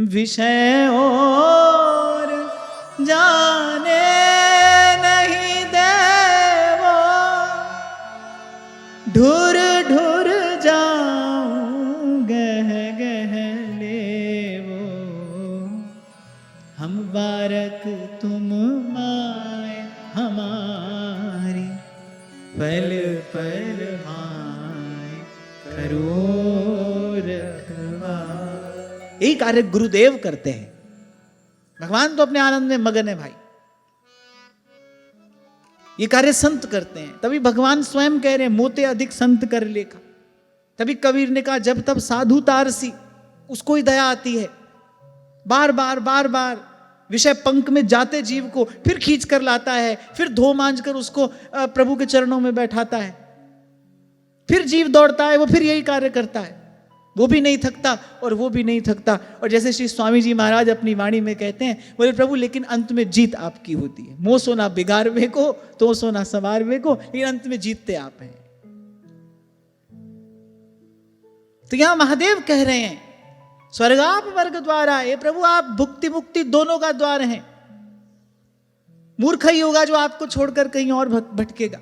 विषय और जाने नहीं दे वो, ढुर ढुर जाऊं गह गह ले वो। हम बारक तुम माए हमारी, पल पल माए करो रखवा। यही कार्य गुरुदेव करते हैं। भगवान तो अपने आनंद में मगन है भाई, ये कार्य संत करते हैं। तभी भगवान स्वयं कह रहे हैं, मोते अधिक संत कर लेखा। तभी कबीर ने कहा, जब तब साधु तारसी, उसको ही दया आती है। बार बार बार बार विषय पंख में जाते जीव को फिर खींच कर लाता है, फिर धो मांझ कर उसको प्रभु के चरणों में बैठाता है। फिर जीव दौड़ता है, वो फिर यही कार्य करता है, वो भी नहीं थकता और वो भी नहीं थकता। और जैसे श्री स्वामी जी महाराज अपनी वाणी में कहते हैं, बोले प्रभु लेकिन अंत में जीत आपकी होती है। मोह सोना बिगाड़वे को, तो सोना संवारवे को, लेकिन अंत में जीतते आप हैं। तो यहां महादेव कह रहे हैं, स्वर्गाप वर्ग द्वारा, ये प्रभु आप भुक्ति मुक्ति दोनों का द्वार हैं। मूर्ख ही होगा जो आपको छोड़कर कहीं और भटकेगा।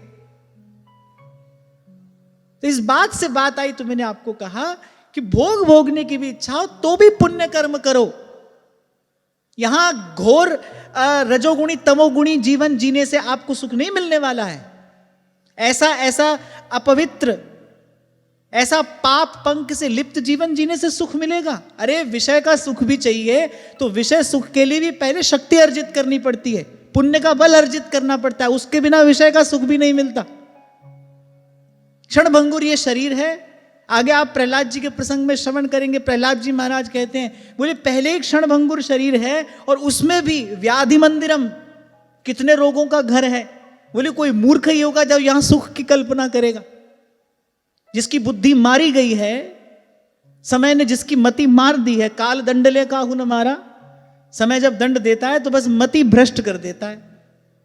तो इस बात से बात आई, तो मैंने आपको कहा कि भोग भोगने की भी इच्छा हो तो भी पुण्य कर्म करो। यहां घोर रजोगुणी तमोगुणी जीवन जीने से आपको सुख नहीं मिलने वाला है। ऐसा अपवित्र ऐसा पाप पंख से लिप्त जीवन जीने से सुख मिलेगा? अरे विषय का सुख भी चाहिए तो विषय सुख के लिए भी पहले शक्ति अर्जित करनी पड़ती है, पुण्य का बल अर्जित करना पड़ता है, उसके बिना विषय का सुख भी नहीं मिलता। क्षणभंगुर ये शरीर है। आगे आप प्रहलाद जी के प्रसंग में श्रवण करेंगे, प्रहलाद जी महाराज कहते हैं, बोले पहले एक क्षणभंगुर शरीर है और उसमें भी व्याधि मंदिरम, कितने रोगों का घर है। बोले कोई मूर्ख ही होगा जब यहां सुख की कल्पना करेगा। जिसकी बुद्धि मारी गई है, समय ने जिसकी मति मार दी है, काल दंडले काहू न मारा, समय जब दंड देता है तो बस मति भ्रष्ट कर देता है।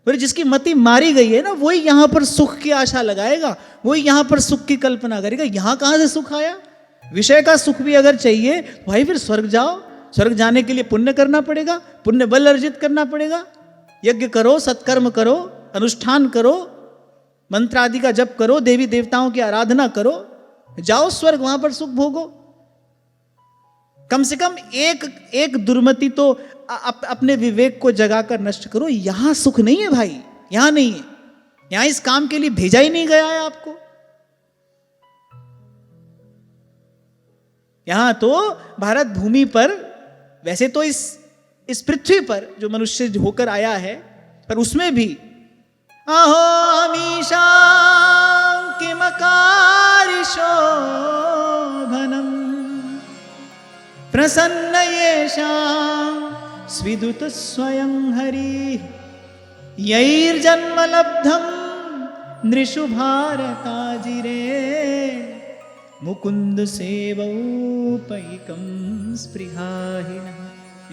फिर जिसकी मति मारी गई है ना, वही यहां पर सुख की आशा लगाएगा, वही यहां पर सुख की कल्पना करेगा। यहां कहां से सुख आया? विषय का सुख भी अगर चाहिए भाई फिर स्वर्ग जाओ। स्वर्ग जाने के लिए पुण्य करना पड़ेगा, पुण्य बल अर्जित करना पड़ेगा, यज्ञ करो, सत्कर्म करो, अनुष्ठान करो, मंत्र आदि का जप करो, देवी देवताओं की आराधना करो, जाओ स्वर्ग, वहां पर सुख भोगो। कम से कम एक दुर्मति तो अपने विवेक को जगाकर नष्ट करो। यहां सुख नहीं है भाई, यहां नहीं है। यहां इस काम के लिए भेजा ही नहीं गया है आपको। यहां तो भारत भूमि पर, वैसे तो इस पृथ्वी पर जो मनुष्य होकर आया है, पर उसमें भी अहो हमीशा किमकारि शोभनम प्रसन्न येषां स्विदुत स्वयं हरि यैर्जन्म लब्धम नृषु भारताजिरे मुकुंद सेवौपैकम स्पृहाहिनः।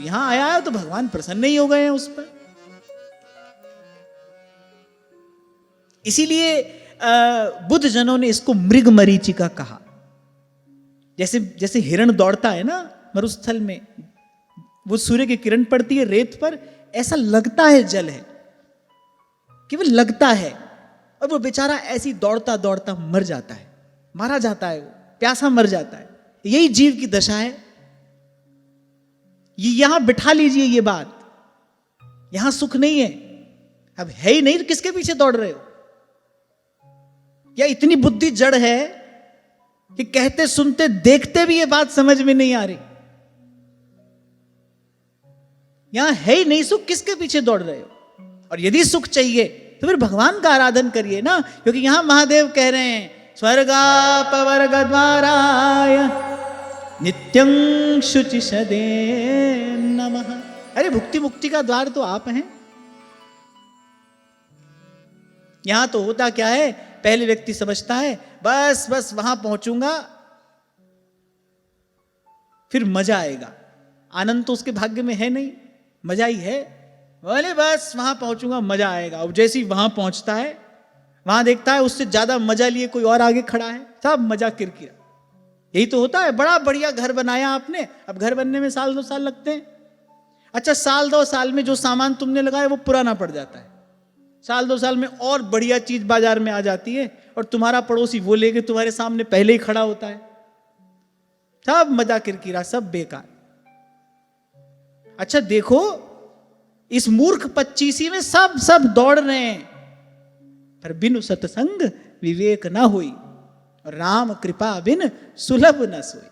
यहां आया है तो भगवान प्रसन्न ही हो गए हैं उस पर। इसीलिए बुद्ध जनों ने इसको मृग मरीचिका कहा। जैसे हिरण दौड़ता है ना मरुस्थल में, वो सूर्य की किरण पड़ती है रेत पर, ऐसा लगता है जल है, केवल लगता है, और वो बेचारा ऐसी दौड़ता दौड़ता मर जाता है, मारा जाता है, वो प्यासा मर जाता है। यही जीव की दशा है। ये यहां बिठा लीजिए ये बात, यहां सुख नहीं है। अब है ही नहीं तो किसके पीछे दौड़ रहे हो? या इतनी बुद्धि जड़ है कि कहते सुनते देखते भी ये बात समझ में नहीं आ रही। यहां है ही नहीं सुख, किसके पीछे दौड़ रहे हो? और यदि सुख चाहिए तो फिर भगवान का आराधन करिए ना, क्योंकि यहां महादेव कह रहे हैं स्वर्गापवर्ग द्वाराय नित्यं शुचिषदे नमः। अरे भुक्ति मुक्ति का द्वार तो आप हैं। यहां तो होता क्या है, पहले व्यक्ति समझता है बस वहां पहुंचूंगा फिर मजा आएगा। आनंद तो उसके भाग्य में है नहीं, मजा ही है। बोले बस वहां पहुंचूंगा मजा आएगा। अब जैसे ही वहां पहुंचता है, वहां देखता है उससे ज्यादा मजा लिए कोई और आगे खड़ा है, सब मजा किरकिरा। यही तो होता है। बड़ा बढ़िया घर बनाया आपने, अब घर बनने में 1-2 साल लगते हैं। अच्छा 1-2 साल में जो सामान तुमने लगाया वो पुराना पड़ जाता है। 1-2 साल में और बढ़िया चीज बाजार में आ जाती है और तुम्हारा पड़ोसी वो लेके तुम्हारे सामने पहले ही खड़ा होता है। सब मजा किरकिरा, सब बेकार। अच्छा देखो इस मूर्ख 25 में सब दौड़ रहे हैं, पर बिनु सत्संग विवेक ना हुई और राम कृपा बिन सुलभ न सोई।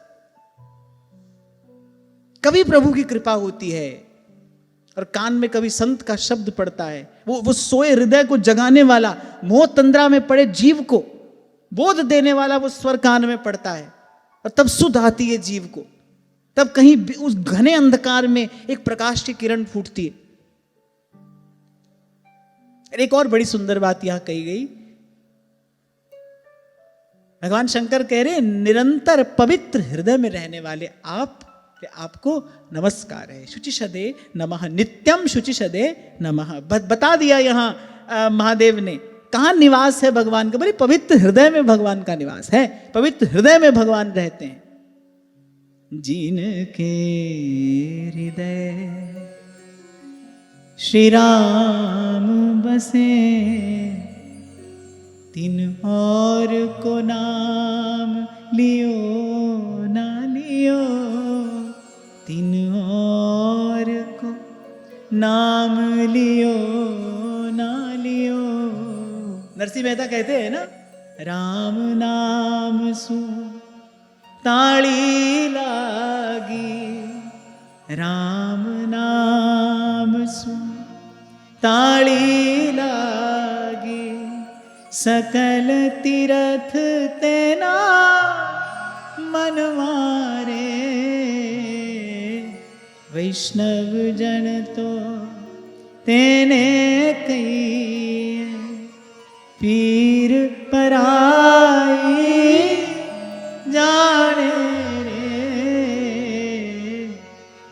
कभी प्रभु की कृपा होती है और कान में कभी संत का शब्द पड़ता है, वो सोए हृदय को जगाने वाला, मोह तंद्रा में पड़े जीव को बोध देने वाला वो स्वर कान में पड़ता है, और तब सुध आती है जीव को। तब कहीं उस घने अंधकार में एक प्रकाश की किरण फूटती है। एक और बड़ी सुंदर बात यहां कही गई। भगवान शंकर कह रहे निरंतर पवित्र हृदय में रहने वाले आपको नमस्कार है। शुचिषदे नमः, नित्यम शुचिषदे नमः। बता दिया यहां महादेव ने कहां निवास है भगवान का। बोले पवित्र हृदय में भगवान का निवास है, पवित्र हृदय में भगवान रहते हैं। जिनके हृदय श्री राम बसे, तिन और को नाम लियो ना लियो, तिन और को नाम लियो ना लियो। नरसिंह मेहता कहते हैं ना, राम नाम सु ताली लागी, राम नाम सुन ताली लागी, सकल तीरथ तेना मन मारे, वैष्णव जन तो तेने कही, पीर पराई जाने रे,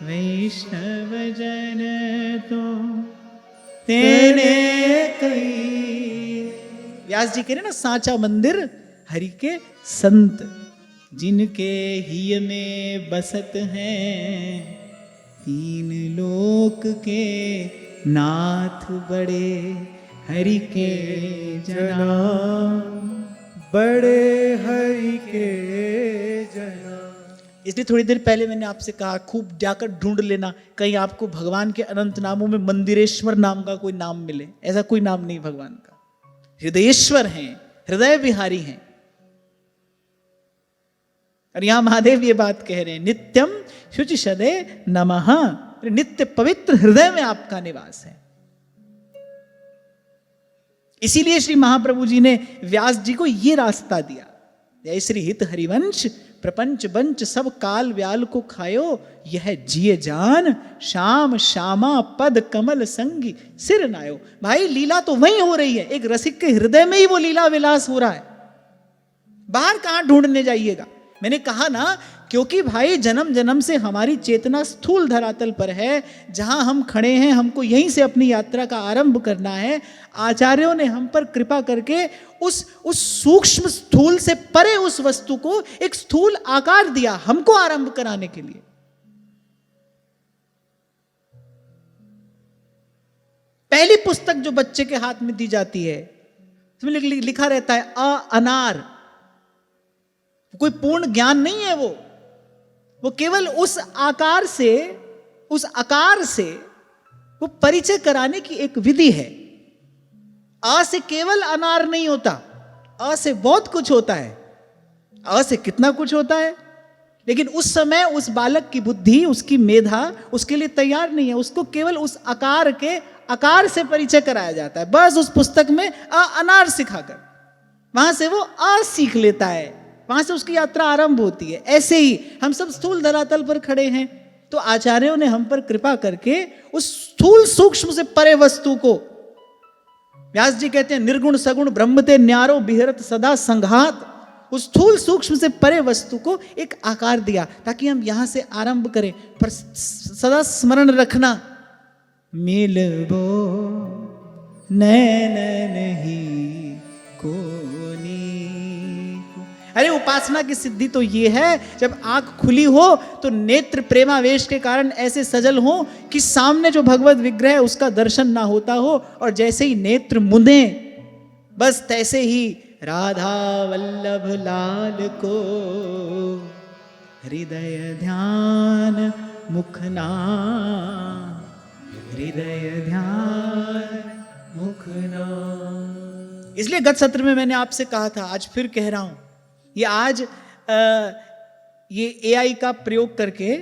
वैष्णव जन तो तेने कही। व्यास जी कह रहे ना, सांचा मंदिर हरि के संत, जिनके हिय में बसत हैं, तीन लोक के नाथ बड़े, हरि के जना, बड़े हरि के जना। इसलिए थोड़ी देर पहले मैंने आपसे कहा, खूब जाकर ढूंढ लेना, कहीं आपको भगवान के अनंत नामों में मंदिरेश्वर नाम का कोई नाम मिले। ऐसा कोई नाम नहीं भगवान का। हृदयेश्वर हैं, हृदय विहारी हैं। और यहां महादेव ये बात कह रहे हैं, नित्यम शुचि सदे नमः, नित्य पवित्र हृदय में आपका निवास है। इसीलिए श्री महाप्रभु जी ने व्यास जी को ये रास्ता दिया, जय श्री हित हरिवंश, प्रपंच बंच सब काल व्याल को खायो, यह जिए जान, श्याम श्यामा पद कमल संगी सिर नायो। भाई लीला तो वही हो रही है, एक रसिक के हृदय में ही वो लीला विलास हो रहा है, बाहर कहां ढूंढने जाइएगा। मैंने कहा ना, क्योंकि भाई जन्म जन्म से हमारी चेतना स्थूल धरातल पर है, जहां हम खड़े हैं, हमको यहीं से अपनी यात्रा का आरंभ करना है। आचार्यों ने हम पर कृपा करके उस सूक्ष्म स्थूल से परे उस वस्तु को एक स्थूल आकार दिया, हमको आरंभ कराने के लिए। पहली पुस्तक जो बच्चे के हाथ में दी जाती है, उसमें लिखा रहता है अनार। कोई पूर्ण ज्ञान नहीं है वो केवल उस आकार से वो परिचय कराने की एक विधि है। अ से केवल अनार नहीं होता, अ से बहुत कुछ होता है, अ से कितना कुछ होता है, लेकिन उस समय उस बालक की बुद्धि, उसकी मेधा उसके लिए तैयार नहीं है। उसको केवल उस आकार से परिचय कराया जाता है, बस उस पुस्तक में अनार सिखाकर, वहां से वो अ सीख लेता है, वहां से उसकी यात्रा आरंभ होती है। ऐसे ही हम सब स्थूल धरातल पर खड़े हैं, तो आचार्यों ने हम पर कृपा करके उस स्थूल सूक्ष्म से परे वस्तु को, व्यास जी कहते हैं निर्गुण सगुण ब्रह्मते न्यारो बिहरत सदा संघात, उस स्थूल सूक्ष्म से परे वस्तु को एक आकार दिया ताकि हम यहां से आरंभ करें। पर सदा स्मरण रखना, मिलबो नैन नहीं कोनी। अरे उपासना की सिद्धि तो ये है, जब आंख खुली हो तो नेत्र प्रेमावेश के कारण ऐसे सजल हो कि सामने जो भगवत विग्रह है उसका दर्शन ना होता हो, और जैसे ही नेत्र मुंदे बस तैसे ही राधा वल्लभ लाल को हृदय ध्यान मुखना, हृदय ध्यान मुखना। इसलिए गत सत्र में मैंने आपसे कहा था, आज फिर कह रहा हूं, ये एआई का प्रयोग करके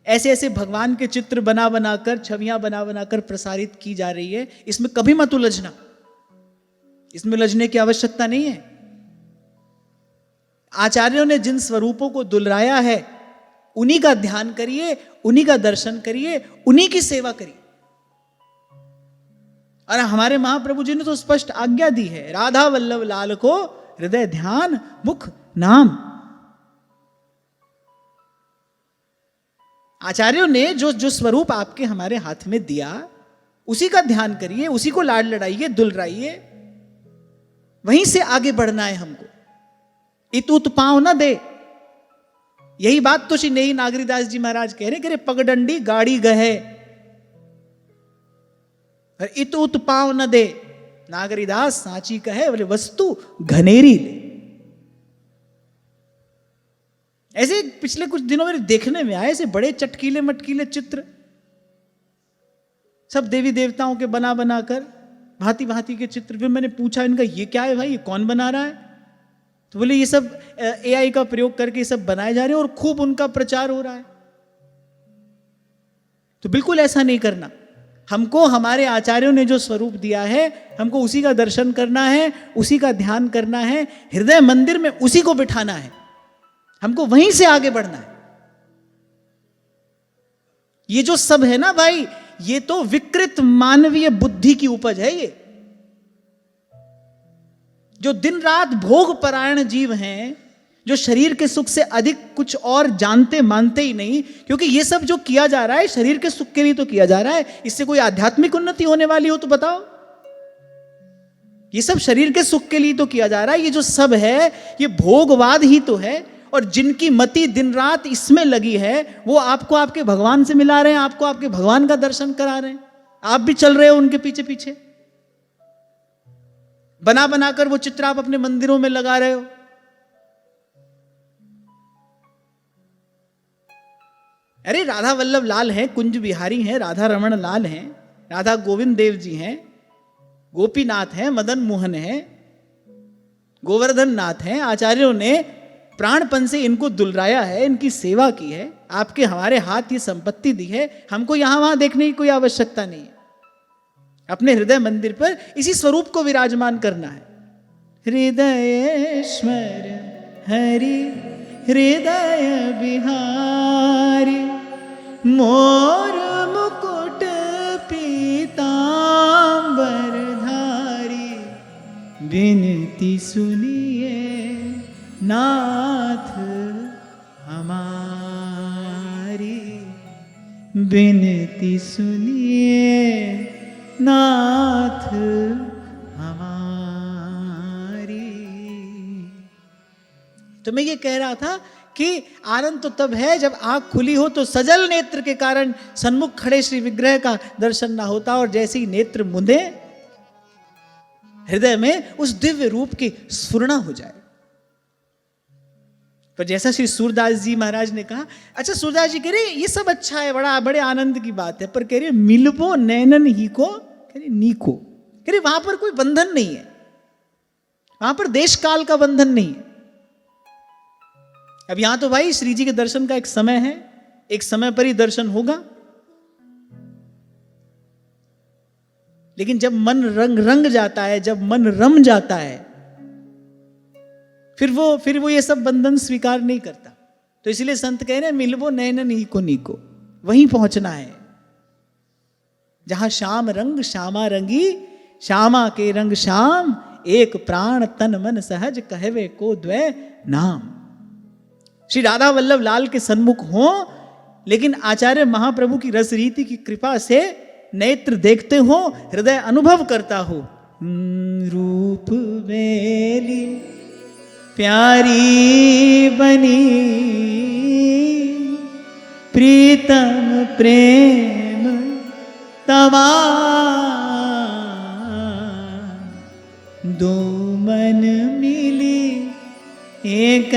ऐसे ऐसे भगवान के चित्र बना बनाकर, छवियां बना बनाकर प्रसारित की जा रही है। इसमें कभी मत उलझना, इसमें उलझने की आवश्यकता नहीं है। आचार्यों ने जिन स्वरूपों को दुलराया है, उन्हीं का ध्यान करिए, उन्हीं का दर्शन करिए, उन्हीं की सेवा करिए। और हमारे महाप्रभु जी ने तो स्पष्ट आज्ञा दी है, राधा वल्लभ लाल को हृदय ध्यान मुख नाम। आचार्यों ने जो स्वरूप आपके हमारे हाथ में दिया, उसी का ध्यान करिए, उसी को लाड लड़ाइए, दुलराइए, वहीं से आगे बढ़ना है हमको। इतुत पांव न दे, यही बात तो श्री नेही नागरीदास जी महाराज कह रहे, पगडंडी गाड़ी गहे, और इतुत पांव न दे, नागरीदास सांची कहे, बोले वस्तु घनेरी ले। ऐसे पिछले कुछ दिनों में देखने में आए, ऐसे बड़े चटकीले मटकीले चित्र, सब देवी देवताओं के बना बनाकर, भांति भांति के चित्र। फिर मैंने पूछा इनका ये क्या है भाई, ये कौन बना रहा है? तो बोले ये सब AI का प्रयोग करके ये सब बनाए जा रहे हैं और खूब उनका प्रचार हो रहा है। तो बिल्कुल ऐसा नहीं करना। हमको हमारे आचार्यों ने जो स्वरूप दिया है, हमको उसी का दर्शन करना है, उसी का ध्यान करना है, हृदय मंदिर में उसी को बिठाना है, हमको वहीं से आगे बढ़ना है। ये जो सब है ना भाई, ये तो विकृत मानवीय बुद्धि की उपज है। ये जो दिन रात भोग परायण जीव हैं, जो शरीर के सुख से अधिक कुछ और जानते मानते ही नहीं, क्योंकि ये सब जो किया जा रहा है शरीर के सुख के लिए तो किया जा रहा है। इससे कोई आध्यात्मिक उन्नति होने वाली हो तो बताओ। ये सब शरीर के सुख के लिए तो किया जा रहा है। ये जो सब है ये भोगवाद ही तो है। और जिनकी मति दिन रात इसमें लगी है, वो आपको आपके भगवान से मिला रहे हैं, आपको आपके भगवान का दर्शन करा रहे हैं। आप भी चल रहे हो उनके पीछे पीछे, बना बनाकर वो चित्र आप अपने मंदिरों में लगा रहे हो। अरे राधा वल्लभ लाल हैं, कुंज बिहारी हैं, राधा रमण लाल हैं, राधा गोविंद देव जी हैं, गोपीनाथ हैं, मदन मोहन हैं, गोवर्धन नाथ हैं। आचार्यों ने प्राणपन से इनको दुलराया है, इनकी सेवा की है। आपके हमारे हाथ ये संपत्ति दी है, हमको यहां वहां देखने की कोई आवश्यकता नहीं है। अपने हृदय मंदिर पर इसी स्वरूप को विराजमान करना है। हृदयेश्वर हरि हृदय बिहारी, मोर मुकुट पीतांबर धारी, विनती सुनिए नाथ हमारी, विनती सुनिए नाथ हमारी। तो मैं ये कह रहा था कि आनंद तो तब है जब आंख खुली हो तो सजल नेत्र के कारण सन्मुख खड़े श्री विग्रह का दर्शन ना होता, और जैसे ही नेत्र मुंदे हृदय में उस दिव्य रूप की स्फुरना हो जाए। पर जैसा श्री सूरदास जी महाराज ने कहा, अच्छा सूरदास जी कह रहे ये सब अच्छा है, बड़े आनंद की बात है, पर कह रहे मिलबो नैनन ही को, कह रहे नीको, कह रहे वहां पर कोई बंधन नहीं है, वहां पर देश काल का बंधन नहीं है। अब यहां तो भाई श्री जी के दर्शन का एक समय है, एक समय पर ही दर्शन होगा, लेकिन जब मन रंग जाता है, जब मन रम जाता है, फिर वो ये सब बंधन स्वीकार नहीं करता। तो इसलिए संत कह रहे हैं मिलबो नैनन ही को नीको, वहीं पहुंचना है जहां श्याम रंग श्यामा रंगी, श्यामा के रंग श्याम, एक प्राण तन मन सहज कहवे को द्वै नाम। श्री राधा वल्लभ लाल के सन्मुख हो, लेकिन आचार्य महाप्रभु की रस रीति की कृपा से नेत्र देखते हो, हृदय अनुभव करता हो। रूप बेली प्यारी बनी, प्रीतम प्रेम तमा, दो मन मिली एक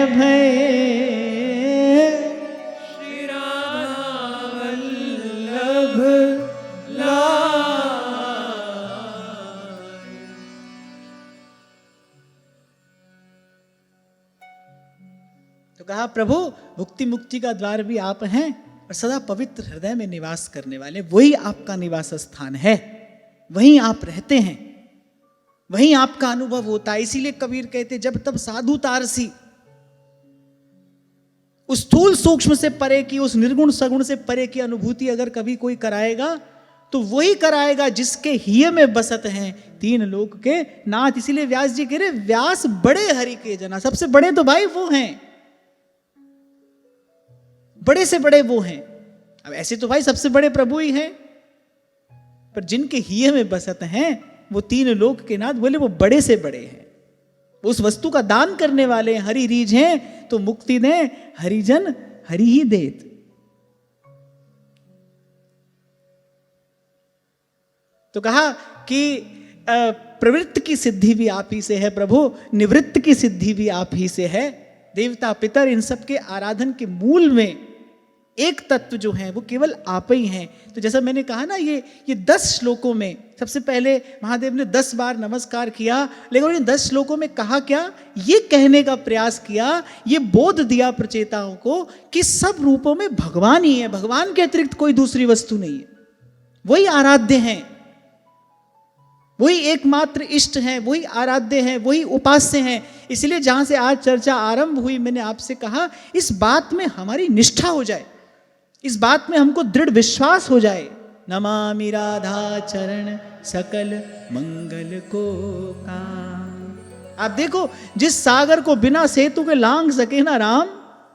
भय, श्री राधा वल्लभ लाल। तो कहा प्रभु भुक्ति मुक्ति का द्वार भी आप हैं, और सदा पवित्र हृदय में निवास करने वाले वही आपका निवास स्थान है, वहीं आप रहते हैं, वहीं आपका अनुभव होता है। इसीलिए कबीर कहते जब तब साधु तारसी, उस स्थूल सूक्ष्म से परे की, उस निर्गुण सगुण से परे की अनुभूति अगर कभी कोई कराएगा तो वही कराएगा जिसके हिय में बसत हैं तीन लोक के नाथ। इसीलिए व्यास जी कह रहे व्यास बड़े हरि के जना, सबसे बड़े तो भाई वो हैं, बड़े से बड़े वो हैं। अब ऐसे तो भाई सबसे बड़े प्रभु ही हैं, पर जिनके हिय में बसत हैं वो तीन लोक के नाथ, बोले वो बड़े से बड़े हैं, उस वस्तु का दान करने वाले हैं। हरि रीझ हैं तो मुक्ति दें, हरिजन हरि ही देत। तो कहा कि प्रवृत्त की सिद्धि भी आप ही से है प्रभु, निवृत्त की सिद्धि भी आप ही से है। देवता पितर इन सब के आराधन के मूल में एक तत्व जो है वो केवल आप ही हैं। तो जैसा मैंने कहा ना, ये 10 श्लोकों में सबसे पहले महादेव ने 10 बार नमस्कार किया, लेकिन उन्होंने 10 श्लोकों में कहा क्या, ये कहने का प्रयास किया, ये बोध दिया प्रचेताओं को कि सब रूपों में भगवान ही है, भगवान के अतिरिक्त कोई दूसरी वस्तु नहीं है, वही आराध्य हैं, वही एकमात्र इष्ट हैं, वही आराध्य हैं, वही उपास्य हैं। इसलिए जहां से आज चर्चा आरंभ हुई, मैंने आपसे कहा इस बात में हमारी निष्ठा हो जाए, इस बात में हमको दृढ़ विश्वास हो जाए। नमामि राधा चरण सकल मंगल को काम। आप देखो, जिस सागर को बिना सेतु के लांग सके ना राम,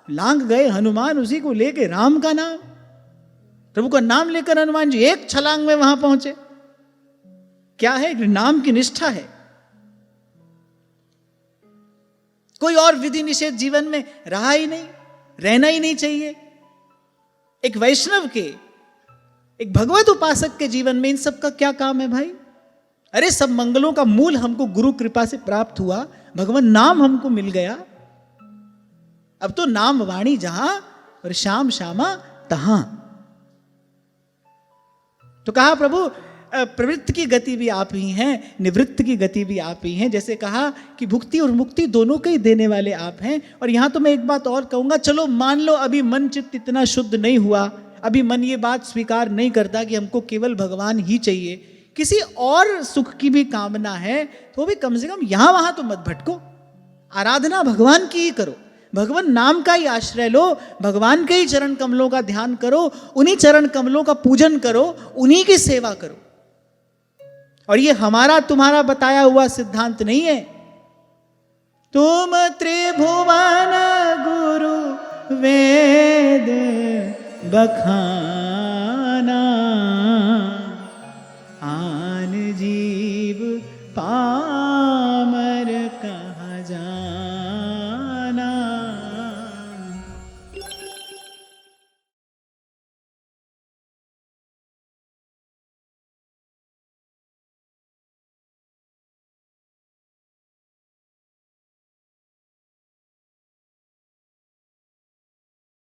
लांग गए हनुमान उसी को लेके राम का नाम। प्रभु का नाम लेकर हनुमान जी एक छलांग में वहां पहुंचे। क्या है? नाम की निष्ठा है। कोई और विधि निषेध जीवन में रहा ही नहीं, रहना ही नहीं चाहिए। एक वैष्णव के, एक भगवत उपासक के जीवन में इन सब का क्या काम है भाई? अरे सब मंगलों का मूल हमको गुरु कृपा से प्राप्त हुआ, भगवान नाम हमको मिल गया। अब तो नाम वाणी जहां और श्याम श्यामा तहां। तो कहा प्रभु प्रवृत्ति की गति भी आप ही हैं, निवृत्त की गति भी आप ही हैं। जैसे कहा कि भुक्ति और मुक्ति दोनों के ही देने वाले आप हैं। और यहां तो मैं एक बात और कहूंगा, चलो मान लो अभी मन चित्त इतना शुद्ध नहीं हुआ, अभी मन ये बात स्वीकार नहीं करता कि हमको केवल भगवान ही चाहिए, किसी और सुख की भी कामना है, तो भी कम से कम यहां वहां तो मत भटको, आराधना भगवान की ही करो, भगवान नाम का ही आश्रय लो, भगवान के ही चरण कमलों का ध्यान करो, उन्हीं चरण कमलों का पूजन करो, उन्हीं की सेवा करो। और ये हमारा तुम्हारा बताया हुआ सिद्धांत नहीं है। तुम त्रिभुवन गुरु वेद बखाना, आन जीव पा